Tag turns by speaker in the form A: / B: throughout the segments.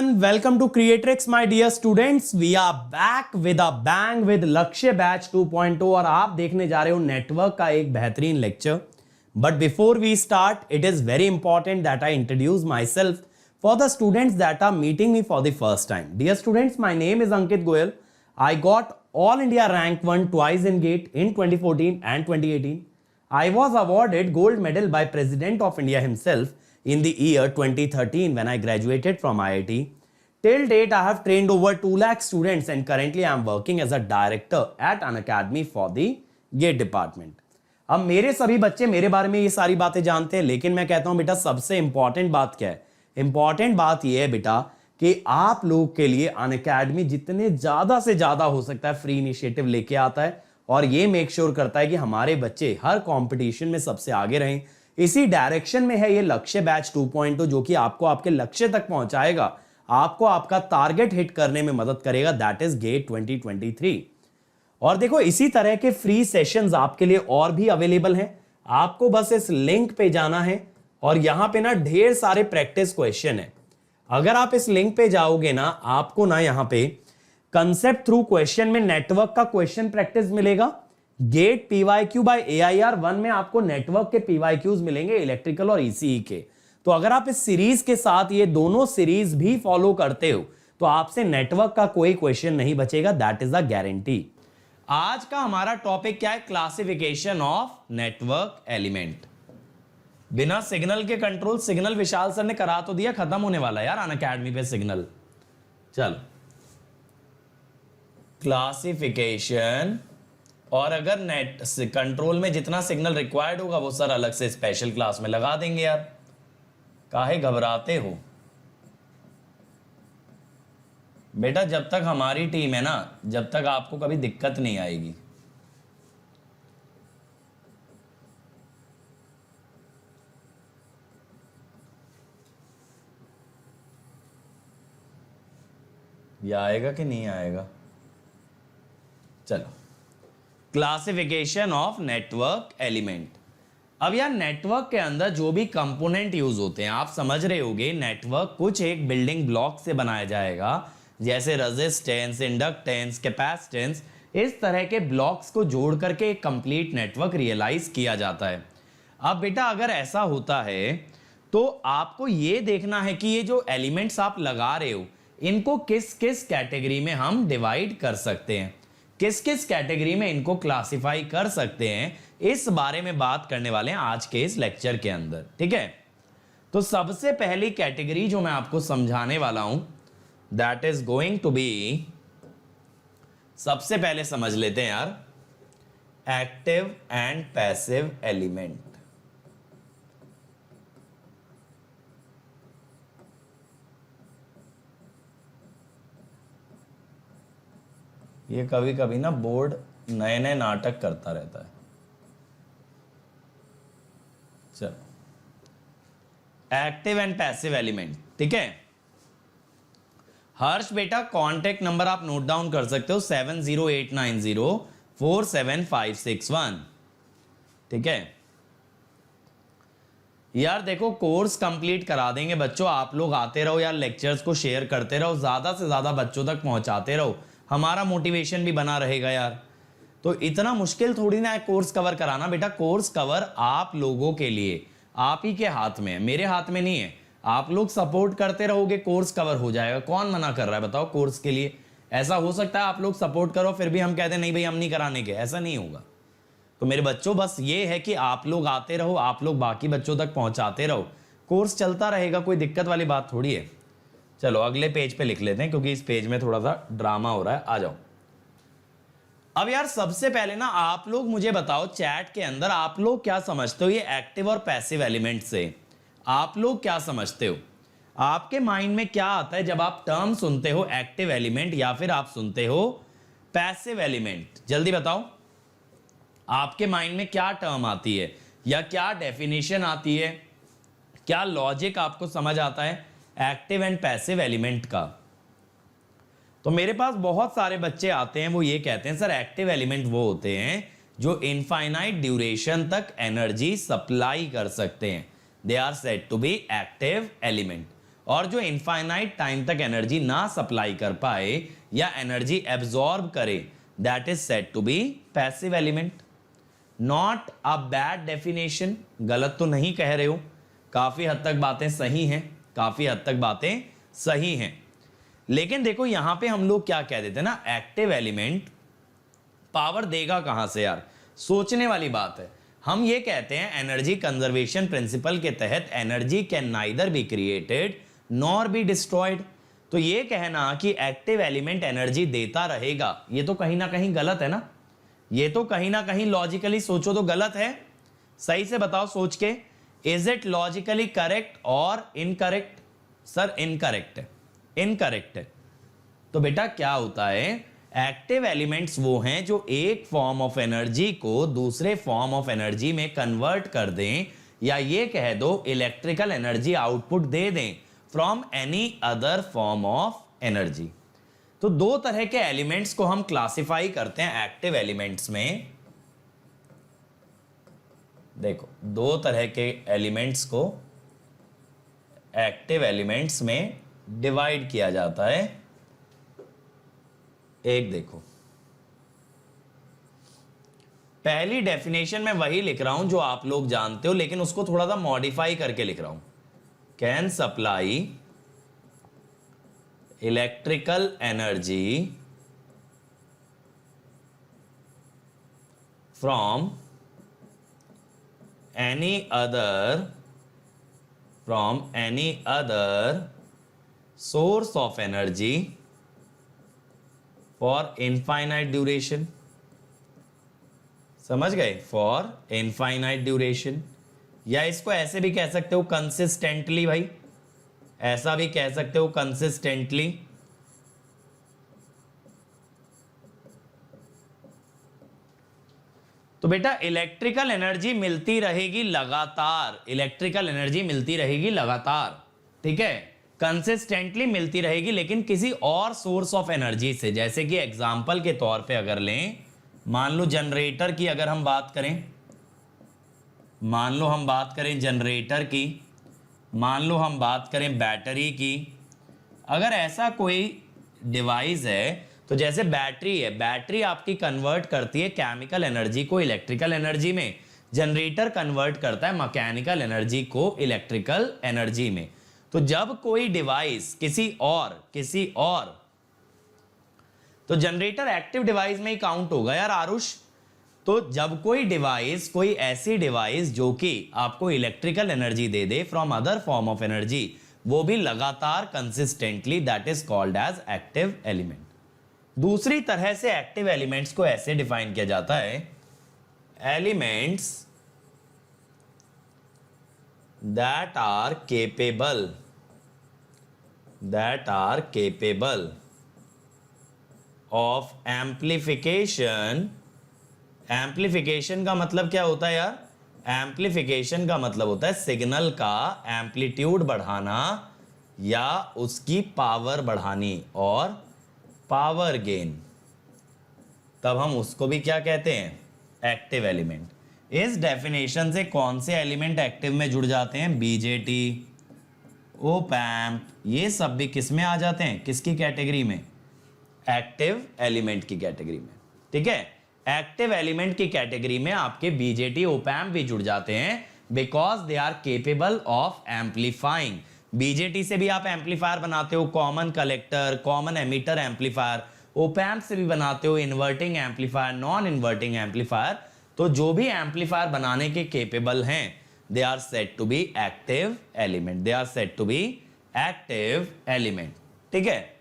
A: everyone, welcome to Creatrix my dear students. We are back with a bang with लक्ष्य batch 2.0 और आप देखने जा रहे हो नेटवर्क का एक बेहतरीन lecture. But before we start, it is very important that I introduce myself for the students that are meeting me for the first time. Dear students, my name is Ankit Goyal. I got All India Rank 1 twice in GATE in 2014 and 2018. I was awarded gold medal by President of India himself in the year 2013 when I graduated from IIT. Till date, I have trained over 2 lakh students and currently I am working as a director at an academy for the GATE department. अब मेरे सभी बच्चे मेरे बारे में ये सारी बातें जानते हैं, लेकिन मैं कहता हूं बेटा सबसे इंपॉर्टेंट बात क्या है? इंपॉर्टेंट बात यह है बेटा कि आप लोग के लिए अनअकैडमी जितने ज्यादा से ज्यादा हो सकता है फ्री इनिशिएटिव लेके आता है और ये मेक श्योर करता है कि हमारे बच्चे हर कंपटीशन में सबसे आगे रहें. इसी डायरेक्शन में है ये लक्ष्य बैच 2.0 जो कि आपको आपके लक्ष्य तक पहुंचाएगा, आपको आपका टारगेट हिट करने में मदद करेगा, दैट इज गेट 2023. और देखो इसी तरह के फ्री सेशंस आपके लिए और भी अवेलेबल हैं. आपको बस इस लिंक पे जाना है और यहां पे ना ढेर सारे प्रैक्टिस क्वेश्चन है. अगर आप इस लिंक पे जाओगे ना, आपको ना यहां पे कंसेप्ट थ्रू क्वेश्चन में नेटवर्क का क्वेश्चन प्रैक्टिस मिलेगा. गेट पीवाईक्यू बाय एआईआर 1 में आपको नेटवर्क के पीवाईक्यूज मिलेंगे इलेक्ट्रिकल और ईसीई के. तो अगर आप इस सीरीज के साथ ये दोनों सीरीज भी फॉलो करते हो तो आपसे नेटवर्क का कोई क्वेश्चन नहीं बचेगा, दैट इज अ गारंटी. आज का हमारा टॉपिक क्या है? Classification of network element. बिना सिग्नल के कंट्रोल, सिग्नल विशाल सर ने करा तो दिया, खत्म होने वाला यार अनअकैडमी पे सिग्नल. चलो क्लासिफिकेशन, और अगर नेट कंट्रोल में जितना सिग्नल रिक्वायर्ड होगा वो सर अलग से स्पेशल क्लास में लगा देंगे यार, काहे घबराते हो बेटा? जब तक हमारी टीम है ना, जब तक आपको कभी दिक्कत नहीं आएगी. ये आएगा कि नहीं आएगा? चलो क्लासिफिकेशन ऑफ नेटवर्क एलिमेंट. अब यार नेटवर्क के अंदर जो भी कंपोनेंट यूज होते हैं, आप समझ रहे होगे नेटवर्क कुछ एक बिल्डिंग ब्लॉक से बनाया जाएगा, जैसे रेजिस्टेंस, इंडक्टेंस, कैपेसिटेंस, इस तरह के ब्लॉक्स को जोड़ करके एक कंप्लीट नेटवर्क रियलाइज किया जाता है. अब बेटा अगर ऐसा होता है तो आपको ये देखना है कि ये जो एलिमेंट्स आप लगा रहे हो इनको किस किस कैटेगरी में हम डिवाइड कर सकते हैं, किस किस कैटेगरी में इनको क्लासिफाई कर सकते हैं, इस बारे में बात करने वाले हैं आज के इस लेक्चर के अंदर. ठीक है, तो सबसे पहली कैटेगरी जो मैं आपको समझाने वाला हूं that is going to be, सबसे पहले समझ लेते हैं यार, एक्टिव एंड पैसिव एलिमेंट. ये कभी कभी ना बोर्ड नए नए नाटक करता रहता है. चलो एक्टिव एंड पैसिव एलिमेंट. ठीक है हर्ष बेटा, कांटेक्ट नंबर आप नोट डाउन कर सकते हो 7089047561. ठीक है यार, देखो कोर्स कंप्लीट करा देंगे बच्चों, आप लोग आते रहो यार, लेक्चर्स को शेयर करते रहो, ज्यादा से ज्यादा बच्चों तक पहुंचाते रहो, हमारा मोटिवेशन भी बना रहेगा यार. तो इतना मुश्किल थोड़ी ना है कोर्स कवर कराना बेटा. कोर्स कवर आप लोगों के लिए आप ही के हाथ में है, मेरे हाथ में नहीं है. आप लोग सपोर्ट करते रहोगे, कोर्स कवर हो जाएगा. कौन मना कर रहा है बताओ कोर्स के लिए? ऐसा हो सकता है आप लोग सपोर्ट करो फिर भी हम कहते हैं नहीं भाई हम नहीं कराने के, ऐसा नहीं होगा. तो मेरे बच्चों बस ये है कि आप लोग आते रहो, आप लोग बाकी बच्चों तक पहुंचाते रहो, कोर्स चलता रहेगा, कोई दिक्कत वाली बात थोड़ी है. चलो अगले पेज पे लिख लेते हैं क्योंकि इस पेज में थोड़ा सा ड्रामा हो रहा है. आ जाओ. अब यार सबसे पहले ना आप लोग मुझे बताओ चैट के अंदर आप लोग क्या समझते हो ये एक्टिव और पैसिव एलिमेंट से? आप लोग क्या समझते हो? आपके माइंड में क्या आता है जब आप टर्म सुनते हो एक्टिव एलिमेंट या फिर आप सुनते हो पैसिव एलिमेंट? जल्दी बताओ आपके माइंड में क्या टर्म आती है या क्या डेफिनेशन आती है, क्या लॉजिक आपको समझ आता है एक्टिव एंड पैसिव एलिमेंट का? तो मेरे पास बहुत सारे बच्चे आते हैं, वो ये कहते हैं सर एक्टिव एलिमेंट वो होते हैं जो इनफाइनाइट ड्यूरेशन तक एनर्जी सप्लाई कर सकते हैं, they are said to be active element. और जो इनफाइनाइट टाइम तक एनर्जी ना सप्लाई कर पाए या एनर्जी एब्जॉर्ब करे, that is said to be passive element. Not a bad definition, गलत तो नहीं कह रहे हो, काफी हद तक बातें सही हैं, काफी हद तक बातें सही हैं। लेकिन देखो यहां पे हम लोग क्या कह देते हैं ना, एक्टिव एलिमेंट पावर देगा कहां से यार, सोचने वाली बात है। हम ये कहते हैं एनर्जी कंजर्वेशन प्रिंसिपल के तहत energy can neither be created nor be destroyed. तो ये कहना कि एक्टिव एलिमेंट एनर्जी देता रहेगा, ये तो कहीं ना कहीं गलत है ना, ये तो कहीं ना कहीं लॉजिकली सोचो तो गलत है। सही से बताओ सोच के, इज इट लॉजिकली करेक्ट और इनकरेक्ट? सर इनकरेक्ट है, इनकरेक्ट है। तो बेटा क्या होता है, एक्टिव एलिमेंट्स वो हैं जो एक फॉर्म ऑफ एनर्जी को दूसरे फॉर्म ऑफ एनर्जी में कन्वर्ट कर दें, या ये कह दो इलेक्ट्रिकल एनर्जी आउटपुट दे दें from any other form of energy. तो दो तरह के एलिमेंट्स को हम क्लासिफाई करते हैं एक्टिव एलिमेंट्स में। देखो दो तरह के एलिमेंट्स को एक्टिव एलिमेंट्स में डिवाइड किया जाता है। एक देखो, पहली डेफिनेशन में वही लिख रहा हूं जो आप लोग जानते हो, लेकिन उसको थोड़ा सा मॉडिफाई करके लिख रहा हूं। Can supply electrical energy from any other source of energy for infinite duration. समझ गए? फॉर इनफाइनाइट ड्यूरेशन, या इसको ऐसे भी कह सकते हो कंसिस्टेंटली, भाई ऐसा भी कह सकते हो कंसिस्टेंटली। तो बेटा इलेक्ट्रिकल एनर्जी मिलती रहेगी लगातार, इलेक्ट्रिकल एनर्जी मिलती रहेगी लगातार, ठीक है, कंसिस्टेंटली मिलती रहेगी, लेकिन किसी और सोर्स ऑफ एनर्जी से। जैसे कि एग्जाम्पल के तौर पे अगर लें, मान लो जनरेटर की अगर हम बात करें, मान लो हम बात करें जनरेटर की, मान लो हम बात करें बैटरी की। अगर ऐसा कोई डिवाइस है, तो जैसे बैटरी है, बैटरी आपकी कन्वर्ट करती है केमिकल एनर्जी को इलेक्ट्रिकल एनर्जी में, जनरेटर कन्वर्ट करता है मैकेनिकल एनर्जी को इलेक्ट्रिकल एनर्जी में। तो जब कोई डिवाइस किसी और तो जनरेटर एक्टिव डिवाइस में ही काउंट होगा यार आरुष। तो जब कोई डिवाइस, कोई ऐसी डिवाइस जो कि आपको इलेक्ट्रिकल एनर्जी दे दे from other form of energy, वो भी लगातार consistently, that is called as active element. दूसरी तरह से एक्टिव एलिमेंट्स को ऐसे डिफाइन किया जाता है, elements that are capable of amplification का मतलब क्या होता है यार? एम्प्लीफिकेशन का मतलब होता है सिग्नल का एम्पलीट्यूड बढ़ाना या उसकी पावर बढ़ानी और पावर गेन, तब हम उसको भी क्या कहते हैं? Active element. इस डेफिनेशन से कौन से एलिमेंट एक्टिव में जुड़ जाते हैं? बीजेटी, ओप एम्प, ये सब भी किस में आ जाते हैं? किसकी कैटेगरी में? एक्टिव एलिमेंट की कैटेगरी में, ठीक है। एक्टिव एलिमेंट की कैटेगरी में आपके बीजेटी, ओप एम्प भी जुड़ जाते हैं, because they are capable of amplifying. BJT से भी आप एम्पलीफायर बनाते हो, common collector, common emitter amplifier. Op amp से भी बनाते हो inverting amplifier, non inverting amplifier. तो जो भी एम्पलीफायर बनाने के केपेबल हैं, they are said to be active element, they are said to be active element, ठीक है।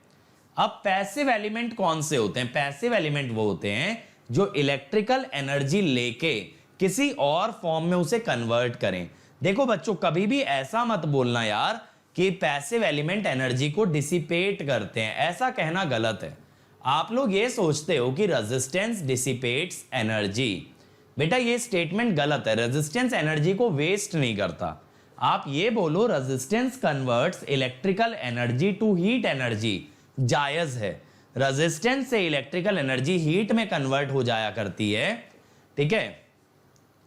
A: अब पैसिव एलिमेंट कौन से होते हैं? पैसिव एलिमेंट वो होते हैं जो इलेक्ट्रिकल एनर्जी लेके किसी और फॉर्म में उसे कन्वर्ट करें। देखो बच्चों, कभी भी ऐसा मत बोलना यार कि पैसिव एलिमेंट एनर्जी को डिसिपेट करते हैं, ऐसा कहना गलत है। आप लोग ये सोचते हो कि रेजिस्टेंस डिसिपेट्स एनर्जी, बेटा ये स्टेटमेंट गलत है। रेजिस्टेंस एनर्जी को वेस्ट नहीं करता। आप ये बोलो resistance converts electrical energy to heat energy, जायज है। रेजिस्टेंस से इलेक्ट्रिकल एनर्जी हीट में कन्वर्ट हो जाया करती है, ठीक है।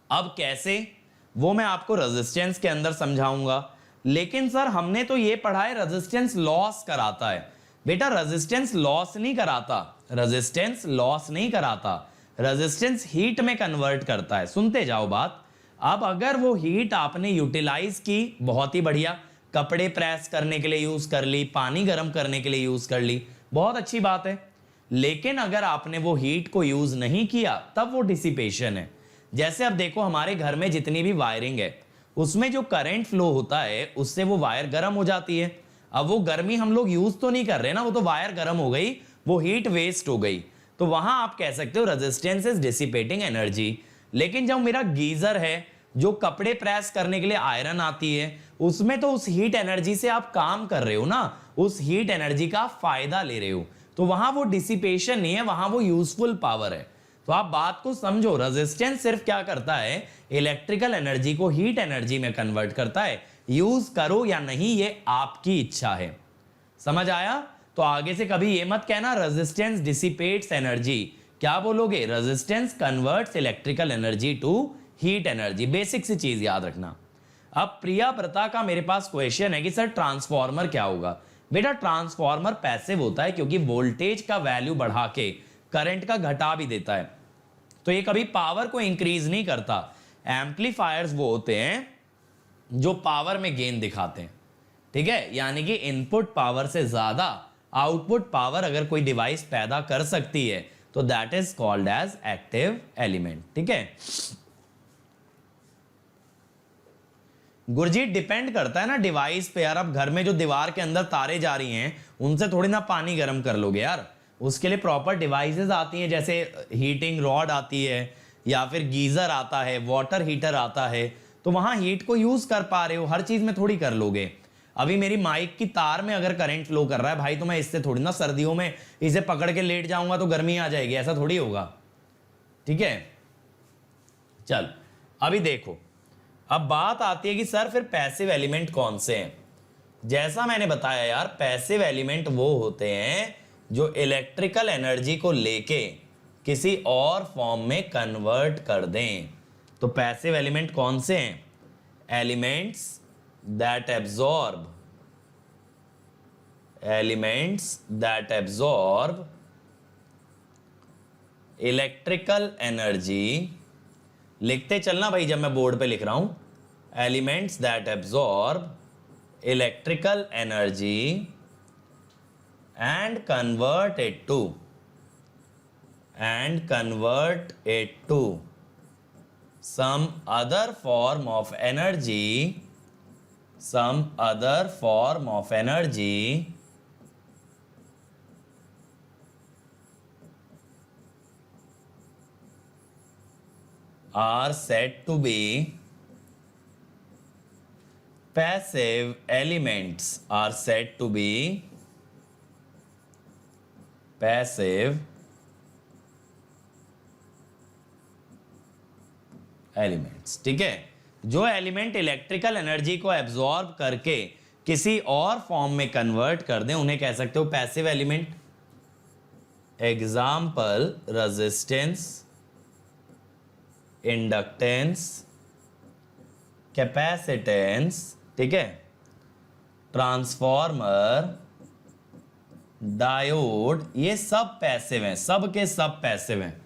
A: अब कैसे, वो मैं आपको रेजिस्टेंस के अंदर समझाऊंगा। लेकिन सर हमने तो ये पढ़ा है रेजिस्टेंस लॉस कराता है। बेटा रेजिस्टेंस लॉस नहीं कराता, रेजिस्टेंस लॉस नहीं कराता, रेजिस्टेंस हीट में कन्वर्ट करता है। सुनते जाओ बात। अब अगर वो हीट आपने यूटिलाइज की, बहुत ही बढ़िया, कपड़े प्रेस करने के लिए यूज कर ली, पानी गर्म करने के लिए यूज कर ली, बहुत अच्छी बात है। लेकिन अगर आपने वो हीट को यूज नहीं किया तब वो डिसिपेशन है। जैसे अब देखो हमारे घर में जितनी भी वायरिंग है उसमें जो करंट फ्लो होता है उससे वो वायर गर्म हो जाती है। अब वो गर्मी हम लोग यूज तो नहीं कर रहे ना, वो तो वायर गर्म हो गई, वो हीट वेस्ट हो गई। तो वहां आप कह सकते हो रेजिस्टेंस इज डिसिपेटिंग एनर्जी। लेकिन जब मेरा गीजर है जो कपड़े प्रेस करने के लिए आयरन आती है, उसमें तो उस हीट एनर्जी से आप काम कर रहे हो ना, उस हीट एनर्जी का फायदा ले रहे हो, तो वहां वो डिसिपेशन नहीं है, वहां वो यूजफुल पावर है। तो आप बात को समझो, रेजिस्टेंस सिर्फ क्या करता है, इलेक्ट्रिकल एनर्जी को हीट एनर्जी में कन्वर्ट करता है। यूज करो या नहीं ये आपकी इच्छा है। समझ आया? तो आगे से कभी ये मत कहना रेजिस्टेंस डिसिपेट्स एनर्जी, क्या बोलोगे? Resistance converts electrical energy to heat energy. Basic सी चीज याद रखना। अब प्रिया प्रता का मेरे पास क्वेश्चन है कि सर ट्रांसफॉर्मर क्या होगा? बेटा ट्रांसफॉर्मर पैसिव होता है क्योंकि वोल्टेज का वैल्यू बढ़ा के करंट का घटा भी देता है, तो ये कभी पावर को इंक्रीज नहीं करता। एम्पलीफायर्स वो होते हैं जो पावर में गेन दिखाते हैं, ठीक है, यानी कि इनपुट पावर से ज्यादा आउटपुट पावर अगर कोई डिवाइस पैदा कर सकती है तो that is called as active element. ठीक है गुरजीत, डिपेंड करता है ना डिवाइस पे यार। अब घर में जो दीवार के अंदर तारे जा रही हैं उनसे थोड़ी ना पानी गर्म कर लोगे यार, उसके लिए प्रॉपर डिवाइसेस आती हैं, जैसे हीटिंग रॉड आती है या फिर गीजर आता है, वाटर हीटर आता है, तो वहां हीट को यूज कर पा रहे हो, हर चीज में थोड़ी कर लोगे। अभी मेरी माइक की तार में अगर करंट फ्लो कर रहा है भाई, तो मैं इससे थोड़ी ना सर्दियों में इसे पकड़ के लेट जाऊंगा तो गर्मी आ जाएगी, ऐसा थोड़ी होगा। ठीक है चल अभी देखो, अब बात आती है कि सर फिर पैसिव एलिमेंट कौन से हैं। जैसा मैंने बताया यार, पैसिव एलिमेंट वो होते हैं जो इलेक्ट्रिकल एनर्जी को लेके किसी और फॉर्म में कन्वर्ट कर दें। तो पैसिव एलिमेंट कौन से हैं? Elements that absorb electrical energy. लिखते चलना भाई जब मैं बोर्ड पे लिख रहा हूं, elements that absorb electrical energy and convert it to some other form of energy are said to be passive elements, are said to be passive elements. ठीक है, जो एलिमेंट इलेक्ट्रिकल एनर्जी को एब्जॉर्ब करके किसी और फॉर्म में convert कर दें उन्हें कह सकते हो passive element. Example resistance, inductance, capacitance, ठीक है, ट्रांसफॉर्मर, डायोड, ये सब पैसिव हैं, सब के सब पैसिव हैं।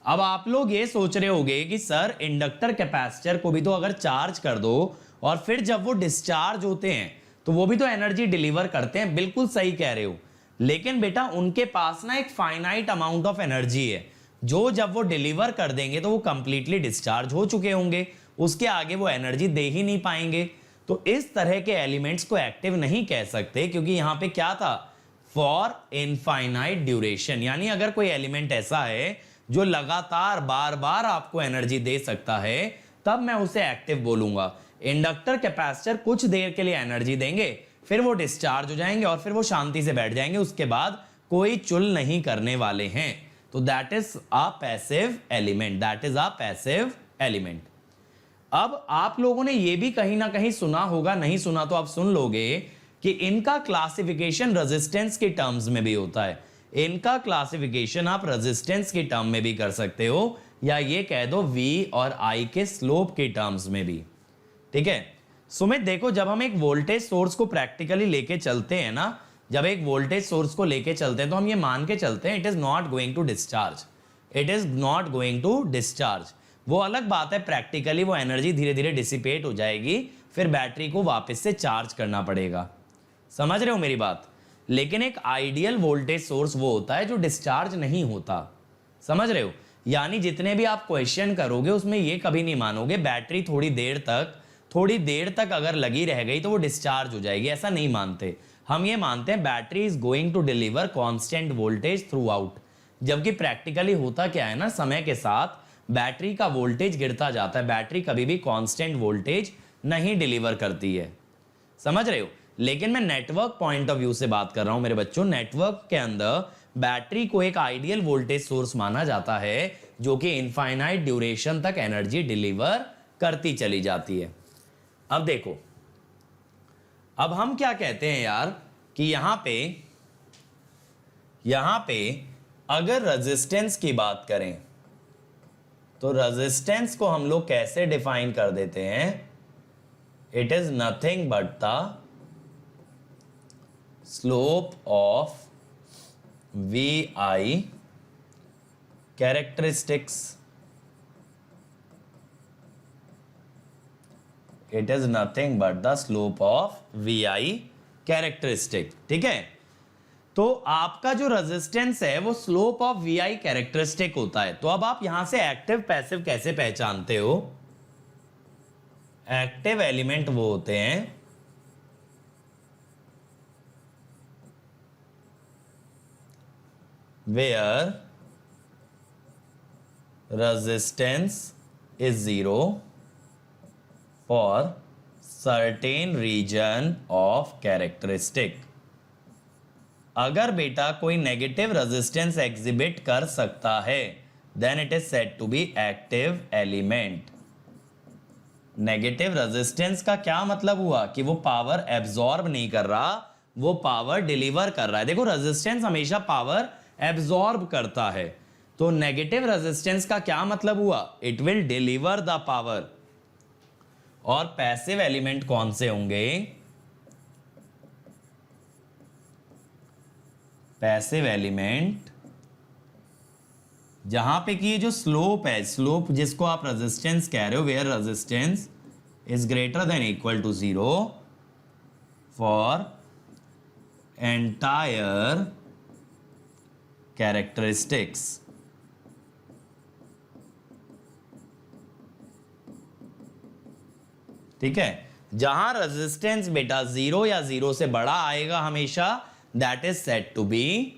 A: अब आप लोग ये सोच रहे होंगे कि सर इंडक्टर कैपेसिटर को भी तो अगर चार्ज कर दो और फिर जब वो डिस्चार्ज होते हैं तो वो भी तो एनर्जी डिलीवर करते हैं। बिल्कुल सही कह रहे हो, लेकिन बेटा उनके पास ना एक फाइनाइट अमाउंट ऑफ एनर्जी है जो जब वो डिलीवर कर देंगे तो वो कंप्लीटली डिस्चार्ज हो चुके होंगे, उसके आगे वो एनर्जी दे ही नहीं पाएंगे। तो इस तरह के एलिमेंट्स को एक्टिव नहीं कह सकते, क्योंकि यहां पे क्या था, फॉर इनफाइनाइट ड्यूरेशन। यानी अगर कोई एलिमेंट ऐसा है जो लगातार बार बार आपको एनर्जी दे सकता है तब मैं उसे एक्टिव बोलूंगा। इंडक्टर कैपेसिटर कुछ देर के लिए एनर्जी देंगे, फिर वो डिस्चार्ज हो जाएंगे और फिर वो शांति से बैठ जाएंगे, उसके बाद कोई चुल नहीं करने वाले हैं। तो that is a passive element, that is a passive element. अब आप लोगों ने ये भी कहीं ना कहीं सुना होगा, नहीं सुना तो आप सुन लोगे, कि इनका क्लासिफिकेशन रेजिस्टेंस के टर्म्स में भी होता है। इनका क्लासिफिकेशन आप रेजिस्टेंस के टर्म में भी कर सकते हो, या ये कह दो V और I के स्लोप के टर्म्स में भी। ठीक है, सुमित देखो, जब हम एक वोल्टेज सोर्स को प्रैक्टिकली लेके चलते हैं ना, जब एक वोल्टेज सोर्स को लेके चलते हैं तो हम ये मान के चलते हैं it is not going to discharge, it is not going to discharge. वो अलग बात है, प्रैक्टिकली वो एनर्जी धीरे धीरे डिसिपेट हो जाएगी, फिर बैटरी को वापस से चार्ज करना पड़ेगा। समझ रहे हो मेरी बात? लेकिन एक आइडियल वोल्टेज सोर्स वो होता है जो डिस्चार्ज नहीं होता। समझ रहे हो? यानी जितने भी आप क्वेश्चन करोगे उसमें ये कभी नहीं मानोगे बैटरी थोड़ी देर तक अगर लगी रह गई तो वो डिस्चार्ज हो जाएगी, ऐसा नहीं मानते। हम ये मानते हैं battery is going to deliver constant voltage throughout. जबकि प्रैक्टिकली होता क्या है ना, समय के साथ बैटरी का वोल्टेज गिरता जाता है, बैटरी कभी भी कांस्टेंट वोल्टेज नहीं डिलीवर करती है। समझ रहे हो? लेकिन मैं नेटवर्क पॉइंट ऑफ व्यू से बात कर रहा हूं मेरे बच्चों। नेटवर्क के अंदर बैटरी को एक आइडियल वोल्टेज सोर्स माना जाता है जो कि इनफाइनाइट ड्यूरेशन तक एनर्जी डिलीवर करती चली जाती है। अब देखो, अब हम क्या कहते हैं यार कि यहां पे अगर रेजिस्टेंस की बात करें तो रेजिस्टेंस को हम लोग कैसे डिफाइन कर देते हैं? It is nothing but the slope of VI characteristics. It is nothing but the slope of VI characteristic. ठीक है? तो आपका जो रेजिस्टेंस है वो स्लोप ऑफ VI कैरेक्टरिस्टिक होता है। तो अब आप यहां से एक्टिव पैसिव कैसे पहचानते हो? एक्टिव एलिमेंट वो होते हैं where resistance is 0 for certain region of characteristic। अगर बेटा कोई नेगेटिव रेजिस्टेंस एग्जिबिट कर सकता है then it is said to be active element. Negative resistance का क्या मतलब हुआ कि वो पावर एब्जॉर्ब नहीं कर रहा, वो पावर डिलीवर कर रहा है। देखो, रेजिस्टेंस हमेशा पावर एब्जॉर्ब करता है, तो नेगेटिव रेजिस्टेंस का क्या मतलब हुआ? It will deliver the power. और पैसिव एलिमेंट कौन से होंगे? पैसिव एलिमेंट जहां पे कि ये जो स्लोप है, स्लोप जिसको आप रेजिस्टेंस कह रहे हो, where resistance is greater than equal to 0 for entire characteristics. ठीक है? जहां रेजिस्टेंस बेटा 0 या 0 से बड़ा आएगा हमेशा, that is said to be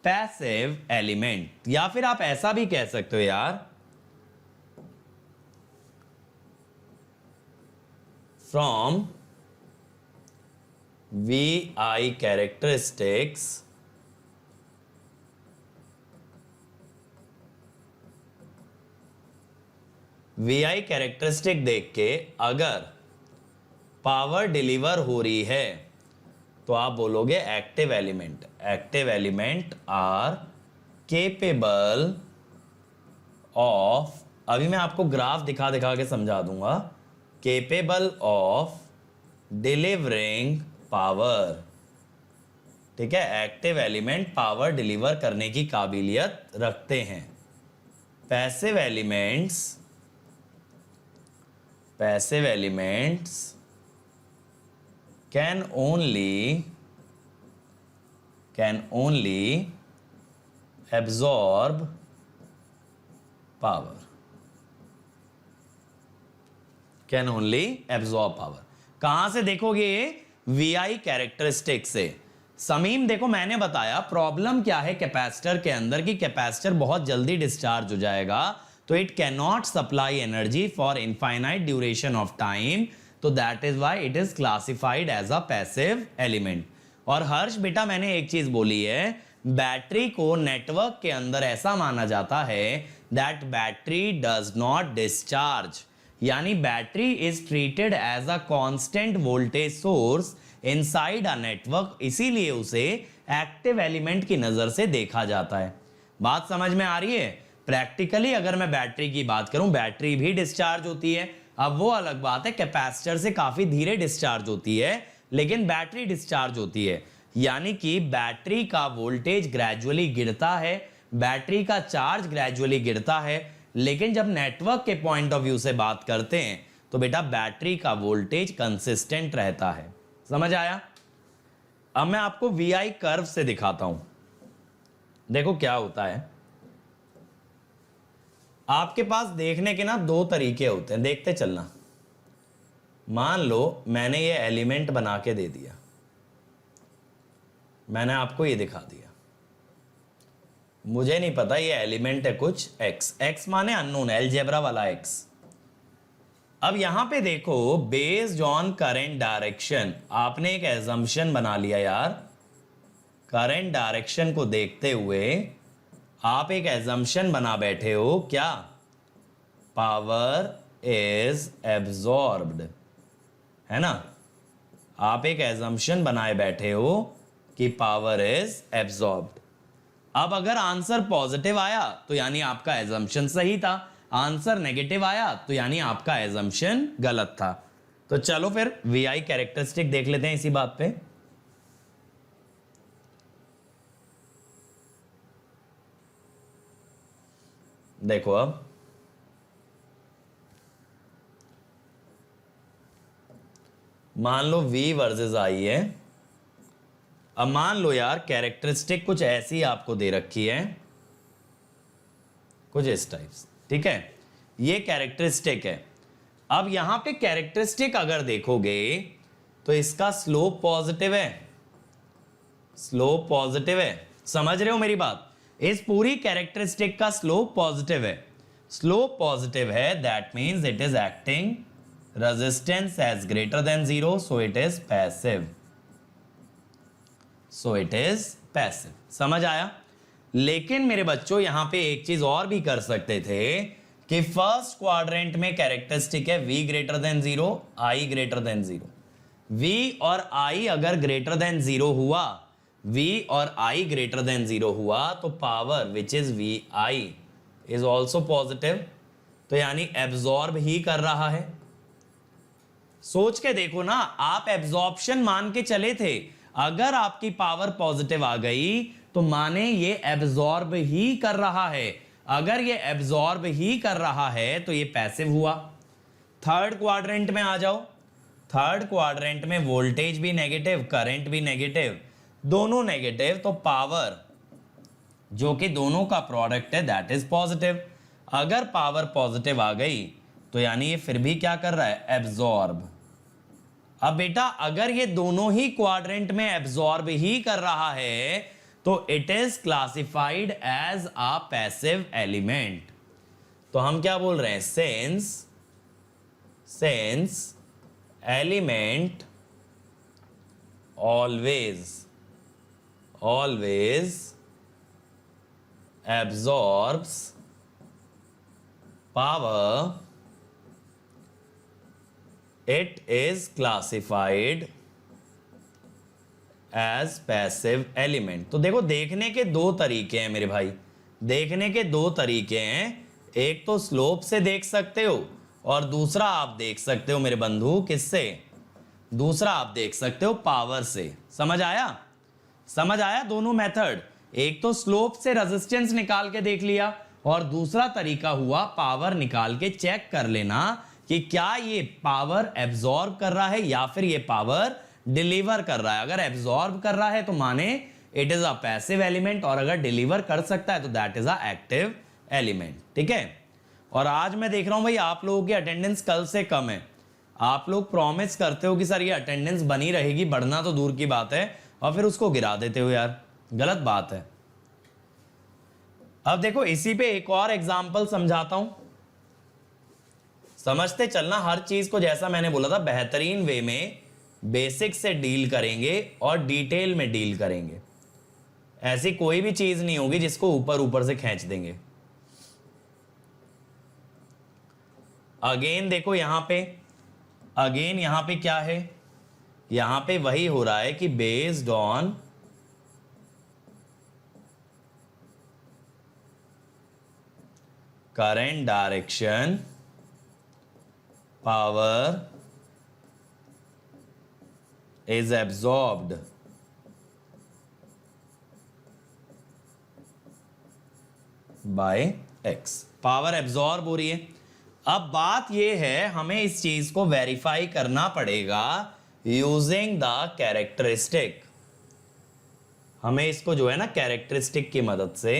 A: passive element. या फिर आप ऐसा भी कह सकते हो यार, from VI characteristics VI characteristic देख के अगर पावर डिलीवर हो रही है तो आप बोलोगे active element. Active element are capable of, अभी मैं आपको ग्राफ दिखा दिखा के समझा दूंगा, केपेबल ऑफ डिलीवरिंग पावर। ठीक है? एक्टिव एलिमेंट पावर डिलीवर करने की काबिलियत रखते हैं। Passive elements can only absorb power। Can only absorb power. कहां से देखोगे ये? VI कैरेक्टरिस्टिक से। समीम देखो, मैंने बताया प्रॉब्लम क्या है कैपेसिटर के अंदर कि कैपेसिटर बहुत जल्दी डिस्चार्ज हो जाएगा, तो it can not supply energy for infinite duration of time, तो that is why it is classified as a passive element. और हर्ष बेटा, मैंने एक चीज बोली है, बैटरी को नेटवर्क के अंदर ऐसा माना जाता है that battery does not discharge, यानी battery is treated as a constant voltage source inside a network, इसीलिए उसे एक्टिव एलिमेंट की नजर से देखा जाता है। बात समझ में आ रही है? प्रैक्टिकली अगर मैं बैटरी की बात करूं, बैटरी भी डिस्चार्ज होती है। अब वो अलग बात है, कैपेसिटर से काफी धीरे डिस्चार्ज होती है लेकिन बैटरी डिस्चार्ज होती है, यानी कि बैटरी का वोल्टेज ग्रेजुअली गिरता है, बैटरी का चार्ज ग्रेजुअली गिरता है, लेकिन जब नेटवर्क के पॉइंट ऑफ व्यू से बात करते हैं तो बेटा बैटरी का वोल्टेज कंसिस्टेंट रहता है। समझ आया? अब मैं आपको VI कर्व से दिखाता हूं, देखो क्या होता है। आपके पास देखने के ना दो तरीके होते हैं, देखते चलना। मान लो मैंने ये एलिमेंट बना के दे दिया, मैंने आपको ये दिखा दिया, मुझे नहीं पता ये एलिमेंट है कुछ x माने अननोन, अलजेब्रा वाला x। अब यहां पे देखो, बेस्ड ऑन करंट डायरेक्शन आपने एक एजम्पशन बना लिया यार। करंट डायरेक्शन को देखते हुए आप एक एजम्पशन बना बैठे हो, क्या? पावर इज एब्जॉर्ब्ड, है ना? आप एक एजम्पशन बनाए बैठे हो कि पावर इज एब्जॉर्ब्ड। अब अगर आंसर पॉजिटिव आया तो यानी आपका एजम्पशन सही था, आंसर नेगेटिव आया तो यानी आपका एजम्पशन गलत था। तो चलो फिर VI कैरेक्टरिस्टिक देख लेते हैं इसी बात पे। देखो अब मान लो V वर्सेस I है। अब मान लो यार कैरेक्टरिस्टिक कुछ ऐसी आपको दे रखी है, कुछ इस टाइप्स, ठीक है? ये कैरेक्टरिस्टिक है। अब यहां पे कैरेक्टरिस्टिक अगर देखोगे तो इसका स्लोप पॉजिटिव है, स्लोप पॉजिटिव है, समझ रहे हो मेरी बात? इस पूरी कैरेक्टरिस्टिक का स्लोप पॉजिटिव है। स्लोप पॉजिटिव है, that means it is acting resistance as greater than 0, so it is passive, so it is passive. समझ आया? लेकिन मेरे बच्चों यहां पे एक चीज और भी कर सकते थे कि फर्स्ट क्वाड्रेंट में कैरेक्टरिस्टिक है V greater than 0, I greater than 0। V और I अगर ग्रेटर देन 0 हुआ, V और I ग्रेटर देन 0 हुआ तो power which is VI is also positive, तो यानी एब्जॉर्ब ही कर रहा है। सोच के देखो ना, आप एब्जॉर्प्शन मान के चले थे, अगर आपकी पावर पॉजिटिव आ गई तो माने ये एब्जॉर्ब ही कर रहा है, अगर ये एब्जॉर्ब ही कर रहा है तो ये पैसिव हुआ। थर्ड क्वाड्रेंट में आ जाओ, थर्ड क्वाड्रेंट में वोल्टेज भी नेगेटिव, करंट भी नेगेटिव, दोनों नेगेटिव, तो पावर जो कि दोनों का प्रोडक्ट है दैट इज पॉजिटिव। अगर पावर पॉजिटिव आ गई तो यानी ये फिर भी क्या कर रहा है? एब्जॉर्ब। अब बेटा अगर ये दोनों ही क्वाड्रेंट में एब्जॉर्ब ही कर रहा है तो it is classified as a passive element. तो हम क्या बोल रहे हैं? Since element always absorbs power, it is classified as passive element। तो देखो देखने के दो तरीके हैं मेरे भाई, देखने के दो तरीके हैं, एक तो स्लोप से देख सकते हो और दूसरा आप देख सकते हो मेरे बंधु किससे? दूसरा आप देख सकते हो पावर से। समझ आया? समझ आया दोनों मेथड? एक तो स्लोप से रेजिस्टेंस निकाल के देख लिया और दूसरा तरीका हुआ पावर निकाल के चेक कर लेना कि क्या ये पावर एब्जॉर्ब कर रहा है या फिर ये पावर डिलीवर कर रहा है। अगर एब्जॉर्ब कर रहा है तो माने it is a passive element, और अगर डिलीवर कर सकता है तो that is a active element. ठीक है? और आज मैं देख रहा हूं भाई आप लोगों की अटेंडेंस कल से कम है। आप लोग प्रॉमिस करते हो कि सर ये अटेंडेंस बनी रहेगी, बढ़ना तो दूर की बात है, और फिर उसको गिरा देते हो यार, गलत बात है। अब देखो इसी पे एक और एग्जांपल समझाता हूं, समझते चलना हर चीज को। जैसा मैंने बोला था बेहतरीन वे में बेसिक से डील करेंगे और डिटेल में डील करेंगे। ऐसी कोई भी चीज नहीं होगी जिसको ऊपर ऊपर से खींच देंगे। अगेन देखो यहां पे, अगेन यहां पे क्या है? यहां पे वही हो रहा है कि based on current direction power is absorbed bye x, power absorb हो रही है। अब बात यह है, हमें इस चीज को वेरीफाई करना पड़ेगा यूजिंग द कैरेक्टरिस्टिक। हमें इसको जो है ना कैरेक्टरिस्टिक की मदद से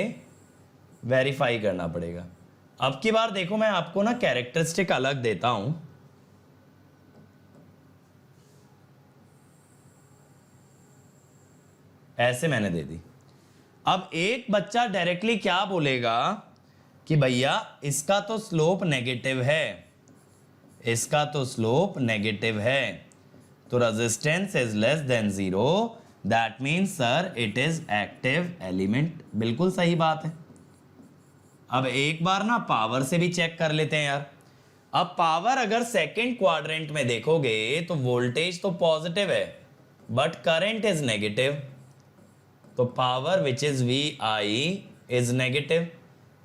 A: वेरीफाई करना पड़ेगा। अब की बार देखो, मैं आपको ना कैरेक्टरिस्टिक अलग देता हूं। ऐसे मैंने दे दी। अब एक बच्चा डायरेक्टली क्या बोलेगा कि भैया इसका तो स्लोप नेगेटिव है, इसका तो स्लोप नेगेटिव है, तो resistance is less than 0, that means sir it is active element. बिल्कुल सही बात है। अब एक बार ना पावर से भी चेक कर लेते हैं यार। अब पावर अगर सेकंड क्वाड्रेंट में देखोगे तो वोल्टेज तो पॉजिटिव है बट करंट इज नेगेटिव, तो power which is V I is negative.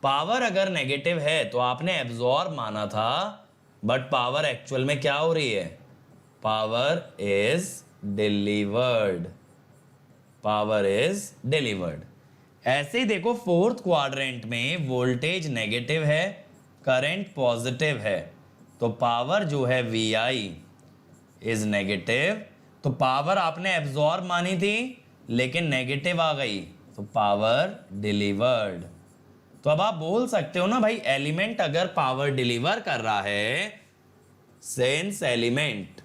A: Power अगर नेगेटिव है तो आपने एब्जॉर्ब माना था, बट पावर एक्चुअल में क्या हो रही है, power is delivered, power is delivered. ऐसे ही देखो फोर्थ क्वाड्रेंट में वोल्टेज नेगेटिव है, करंट पॉजिटिव है, तो पावर जो है वी आई इज नेगेटिव। तो पावर आपने एब्जॉर्ब मानी थी लेकिन नेगेटिव आ गई, तो पावर डिलीवर्ड। तो अब आप बोल सकते हो ना भाई, एलिमेंट अगर पावर डिलीवर कर रहा है, sense element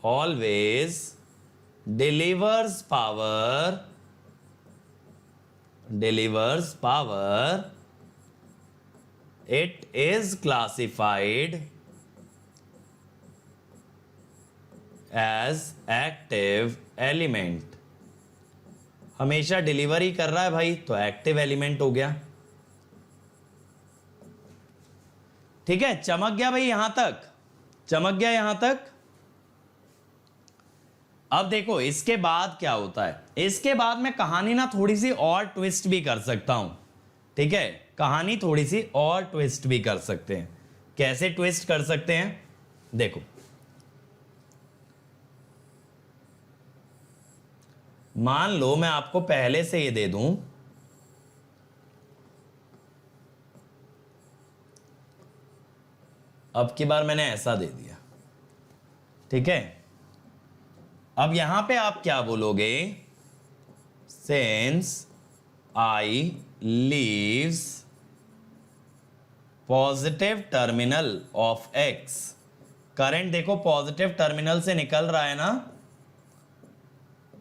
A: always delivers power, it is classified as active element। हमेशा डिलीवरी कर रहा है भाई तो एक्टिव एलिमेंट हो गया। ठीक है, चमक गया भाई, यहां तक चमक गया, यहां तक। अब देखो इसके बाद क्या होता है, इसके बाद मैं कहानी ना थोड़ी सी और ट्विस्ट भी कर सकता हूं। ठीक है, कहानी थोड़ी सी और ट्विस्ट भी कर सकते हैं। कैसे ट्विस्ट कर सकते हैं, देखो मान लो मैं आपको पहले से ये दे दूं, अब की बार मैंने ऐसा दे दिया। ठीक है, अब यहां पे आप क्या बोलोगे, since I leaves positive terminal of x, current देखो पॉजिटिव टर्मिनल से निकल रहा है ना,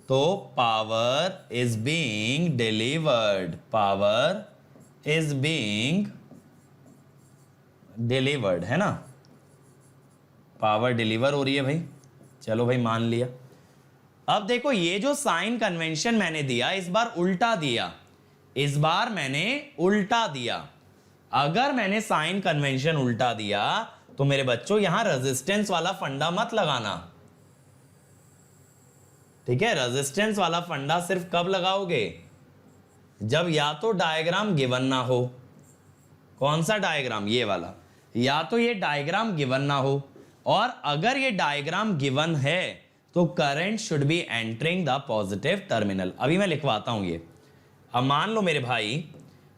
A: तो power is being delivered, power is being delivered, है ना, पावर डिलीवर हो रही है भाई। चलो भाई मान लिया। अब देखो ये जो साइन कन्वेंशन मैंने दिया, इस बार उल्टा दिया, इस बार मैंने उल्टा दिया। अगर मैंने साइन कन्वेंशन उल्टा दिया तो मेरे बच्चों यहां रेजिस्टेंस वाला फंडा मत लगाना। ठीक है, रेजिस्टेंस वाला फंडा सिर्फ कब लगाओगे, जब या तो डायग्राम गिवन ना हो। कौन सा डायग्राम, ये वाला, या तो ये डायग्राम गिवन ना हो, और अगर ये डायग्राम गिवन है तो current should be entering the positive terminal. अभी मैं लिखवाता हूं ये। अब मान लो मेरे भाई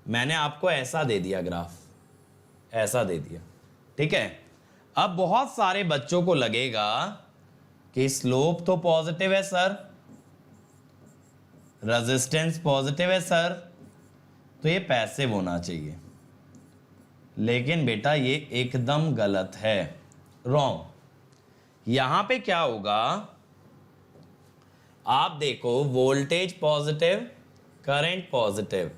A: मैंने आपको ऐसा दे दिया ग्राफ, ऐसा दे दिया। ठीक है, अब बहुत सारे बच्चों को लगेगा कि स्लोप तो पॉजिटिव है सर, रेजिस्टेंस पॉजिटिव है सर, तो ये पैसिव होना चाहिए। लेकिन बेटा ये एकदम गलत है, रॉन्ग। यहां पे क्या होगा, आप देखो वोल्टेज पॉजिटिव, करंट पॉजिटिव,